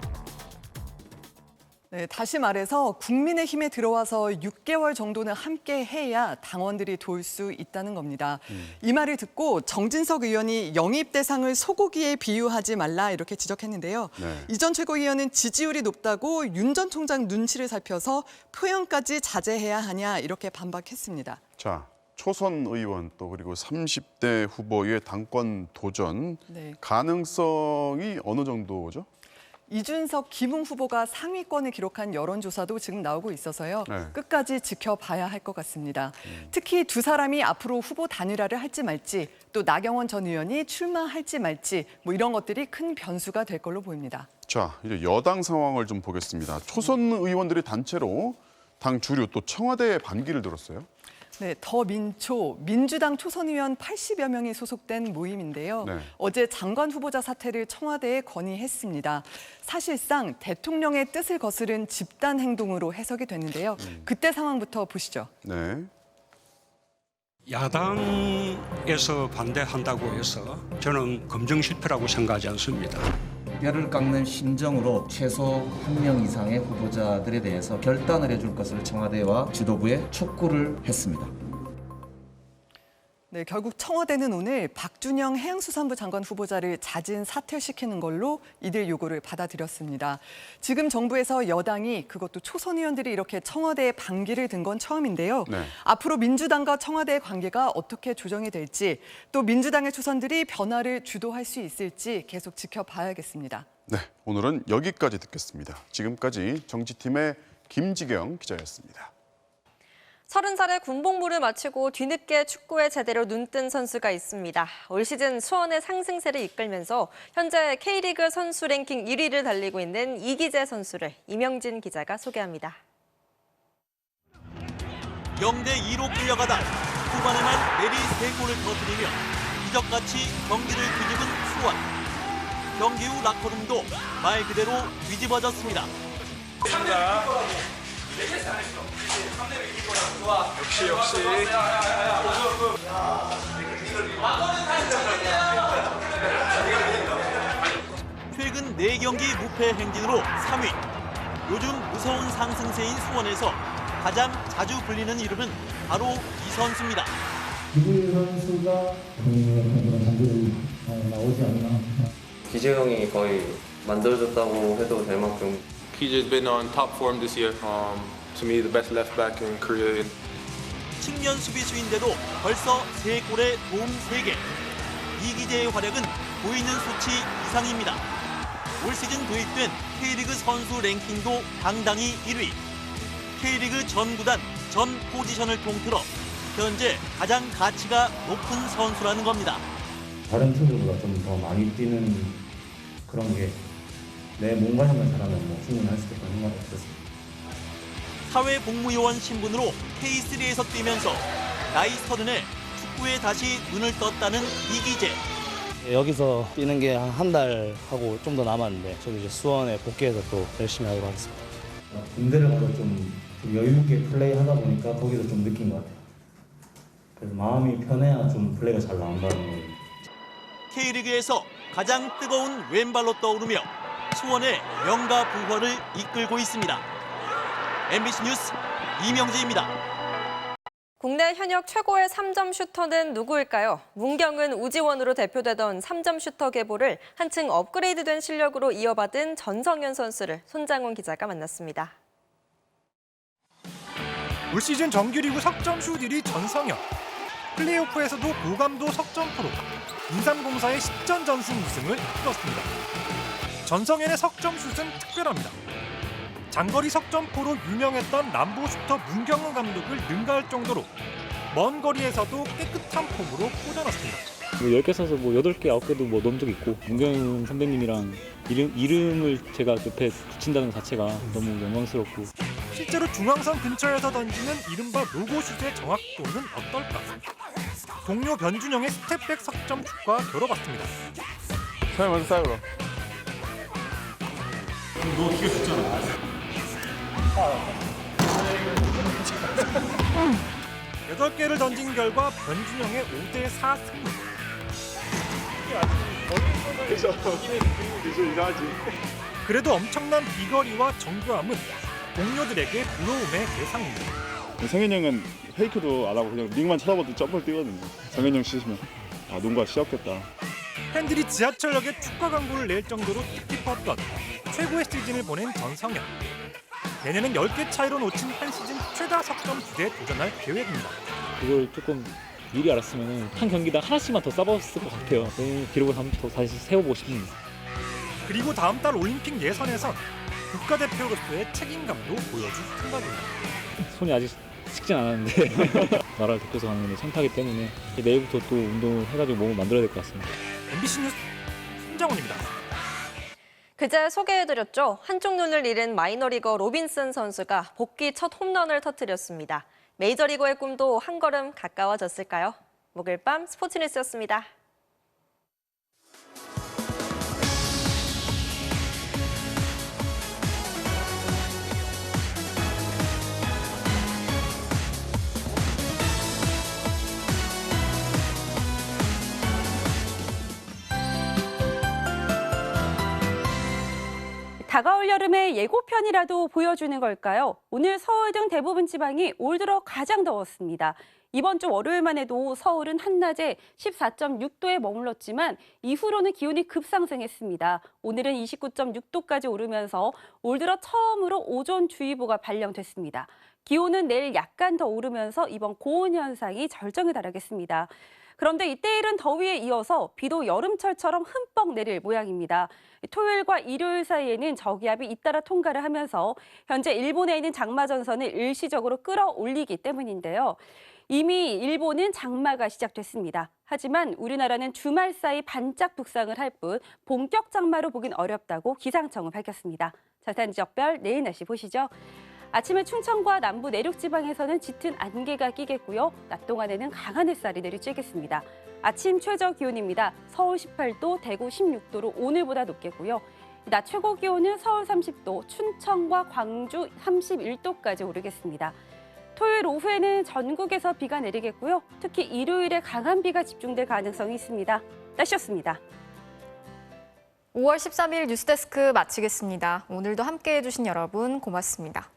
네, 다시 말해서 국민의힘에 들어와서 6개월 정도는 함께 해야 당원들이 도울 수 있다는 겁니다. 이 말을 듣고 정진석 의원이 영입 대상을 소고기에 비유하지 말라 이렇게 지적했는데요. 네. 이 전 최고위원은 지지율이 높다고 윤 전 총장 눈치를 살펴서 표현까지 자제해야 하냐 이렇게 반박했습니다. 자, 초선 의원 또 그리고 30대 후보의 당권 도전 네. 가능성이 어느 정도죠? 이준석, 김웅 후보가 상위권을 기록한 여론조사도 지금 나오고 있어서요. 네. 끝까지 지켜봐야 할 것 같습니다. 특히 두 사람이 앞으로 후보 단일화를 할지 말지, 또 나경원 전 의원이 출마할지 말지 뭐 이런 것들이 큰 변수가 될 걸로 보입니다. 자, 이제 여당 상황을 좀 보겠습니다. 초선 의원들이 단체로 당 주류 또 청와대에 반기를 들었어요. 네, 더민초, 민주당 초선 의원 80여 명이 소속된 모임인데요. 네. 어제 장관 후보자 사퇴를 청와대에 건의했습니다. 사실상 대통령의 뜻을 거스른 집단 행동으로 해석이 됐는데요. 그때 상황부터 보시죠. 네. 야당에서 반대한다고 해서 저는 검증 실패라고 생각하지 않습니다. 뼈를 깎는 심정으로 최소 1명 이상의 후보자들에 대해서 결단을 해줄 것을 청와대와 지도부에 촉구를 했습니다. 네, 결국 청와대는 오늘 박준영 해양수산부 장관 후보자를 자진 사퇴시키는 걸로 이들 요구를 받아들였습니다. 지금 정부에서 여당이 그것도 초선 의원들이 이렇게 청와대에 반기를 든 건 처음인데요. 네. 앞으로 민주당과 청와대의 관계가 어떻게 조정이 될지 또 민주당의 초선들이 변화를 주도할 수 있을지 계속 지켜봐야겠습니다. 네, 오늘은 여기까지 듣겠습니다. 지금까지 정치팀의 김지경 기자였습니다. 30살에 군복무를 마치고 뒤늦게 축구에 제대로 눈뜬 선수가 있습니다. 올 시즌 수원의 상승세를 이끌면서 현재 K리그 선수 랭킹 1위를 달리고 있는 이기재 선수를 이명진 기자가 소개합니다. 0대 2로 끌려가다 후반에만 내리 3골을 터뜨리며 이적같이 경기를 뒤집은 수원. 경기 후 락커룸도 말 그대로 뒤집어졌습니다. 역시. 최근 4경기 무패 행진으로 3위. 요즘 무서운 상승세인 수원에서 가장 자주 불리는 이름은 바로 이 선수입니다. 이구일 선수가 그런 단들이 나오지 않나. 기재 형이 거의 만들어줬다고 해도 될 만큼. He's been on top form this year. To me, the best left back in Korea. 측면 수비수인데도 벌써 3골에 도움 3개. 이기재의 활약은 보이는 수치 이상입니다. 올 시즌 도입된 K리그 선수 랭킹도 당당히 1위. K리그 전 구단, 전 포지션을 통틀어 현재 가장 가치가 높은 선수라는 겁니다. 다른 팀들보다 좀 더 많이 뛰는 그런 게 내 몸가짐을 잘하면 뭐 충분히 할 수 있다는 생각이 들었습니다. 사회복무요원 신분으로 K3에서 뛰면서 나이 30에 축구에 다시 눈을 떴다는 이기재. 여기서 뛰는 게 한 달 하고 좀 더 남았는데 저도 이제 수원에 복귀해서 또 열심히 하도록 하겠습니다. 군대를 가서 좀 여유 있게 플레이하다 보니까 거기서 좀 느낀 것 같아요. 그래서 마음이 편해야 좀 플레이가 잘 나온다는 거예요. K리그에서 가장 뜨거운 왼발로 떠오르며 수원의 명가 부활을 이끌고 있습니다. MBC 뉴스 이명재입니다. 국내 현역 최고의 3점 슈터는 누구일까요? 문경은 우지원으로 대표되던 3점 슈터 계보를 한층 업그레이드된 실력으로 이어받은 전성현 선수를 손장훈 기자가 만났습니다. 올 시즌 정규리그 석점슛 1위 전성현. 플레이오프에서도 고감도 석점프로 인삼공사의 10전 전승 우승을 이끌었습니다. 전성현의 석점슛은 특별합니다. 장거리 석점포로 유명했던 람보 슈터 문경은 감독을 능가할 정도로 먼 거리에서도 깨끗한 폼으로 꽂아넣습니다. 10개 써서 8개, 9개도 넣은 적 있고 문경 선배님이랑 이름을 제가 옆에 붙인다는 것 자체가 너무 영광스럽고 실제로 중앙선 근처에서 던지는 이른바 로고슛의 정확도는 어떨까? 동료 변준영의 스텝백 석점슛과 겨뤄봤습니다. 사장님 먼저 싸요 그럼. 너 기가 죽잖아. 8개를 던진 결과 변준영의 5대4 승리. 그래도 엄청난 비거리와 정교함은 동료들에게 부러움의 대상입니다. 성현이 형은 페이크도 안 하고 그냥 링만 쳐다봐도 점프를 뛰거든요. 성현이 형 치시면 농구가 쉬웠겠다. 팬들이 지하철역에 축가 광고를 낼 정도로 뜻깊었던 최고의 시즌을 보낸 전성현. 내년은 10개 차이로 놓친 한 시즌 최다 석점 기대에 도전할 계획입니다. 그걸 조금 미리 알았으면 한 경기당 하나씩만 더 쌓았을 것 같아요. 기록을 한번 더 다시 세워보고 싶습니다. 그리고 다음 달 올림픽 예선에선 국가대표로서의 책임감도 보여줄 생각입니다. 손이 아직 식진 않았는데 나라를 대표해서 가는 게 참타기 때문에 내일부터 또 운동을 해가지고 몸을 만들어야 될 것 같습니다. MBC 뉴스 손장훈입니다. 그제 소개해드렸죠. 한쪽 눈을 잃은 마이너리거 로빈슨 선수가 복귀 첫 홈런을 터뜨렸습니다. 메이저리거의 꿈도 한 걸음 가까워졌을까요? 목요일 밤 스포츠뉴스였습니다. 다가올 여름의 예고편이라도 보여주는 걸까요? 오늘 서울 등 대부분 지방이 올 들어 가장 더웠습니다. 이번 주 월요일만 해도 서울은 한낮에 14.6도에 머물렀지만 이후로는 기온이 급상승했습니다. 오늘은 29.6도까지 오르면서 올 들어 처음으로 오존주의보가 발령됐습니다. 기온은 내일 약간 더 오르면서 이번 고온 현상이 절정에 달하겠습니다. 그런데 이때 이른 더위에 이어서 비도 여름철처럼 흠뻑 내릴 모양입니다. 토요일과 일요일 사이에는 저기압이 잇따라 통과를 하면서 현재 일본에 있는 장마전선을 일시적으로 끌어올리기 때문인데요. 이미 일본은 장마가 시작됐습니다. 하지만 우리나라는 주말 사이 반짝 북상을 할 뿐 본격 장마로 보긴 어렵다고 기상청은 밝혔습니다. 자세한 지역별 내일 날씨 보시죠. 아침에 충청과 남부 내륙 지방에서는 짙은 안개가 끼겠고요. 낮 동안에는 강한 햇살이 내리쬐겠습니다. 아침 최저 기온입니다. 서울 18도, 대구 16도로 오늘보다 높겠고요. 낮 최고 기온은 서울 30도, 춘천과 광주 31도까지 오르겠습니다. 토요일 오후에는 전국에서 비가 내리겠고요. 특히 일요일에 강한 비가 집중될 가능성이 있습니다. 날씨였습니다. 5월 13일 뉴스데스크 마치겠습니다. 오늘도 함께해 주신 여러분 고맙습니다.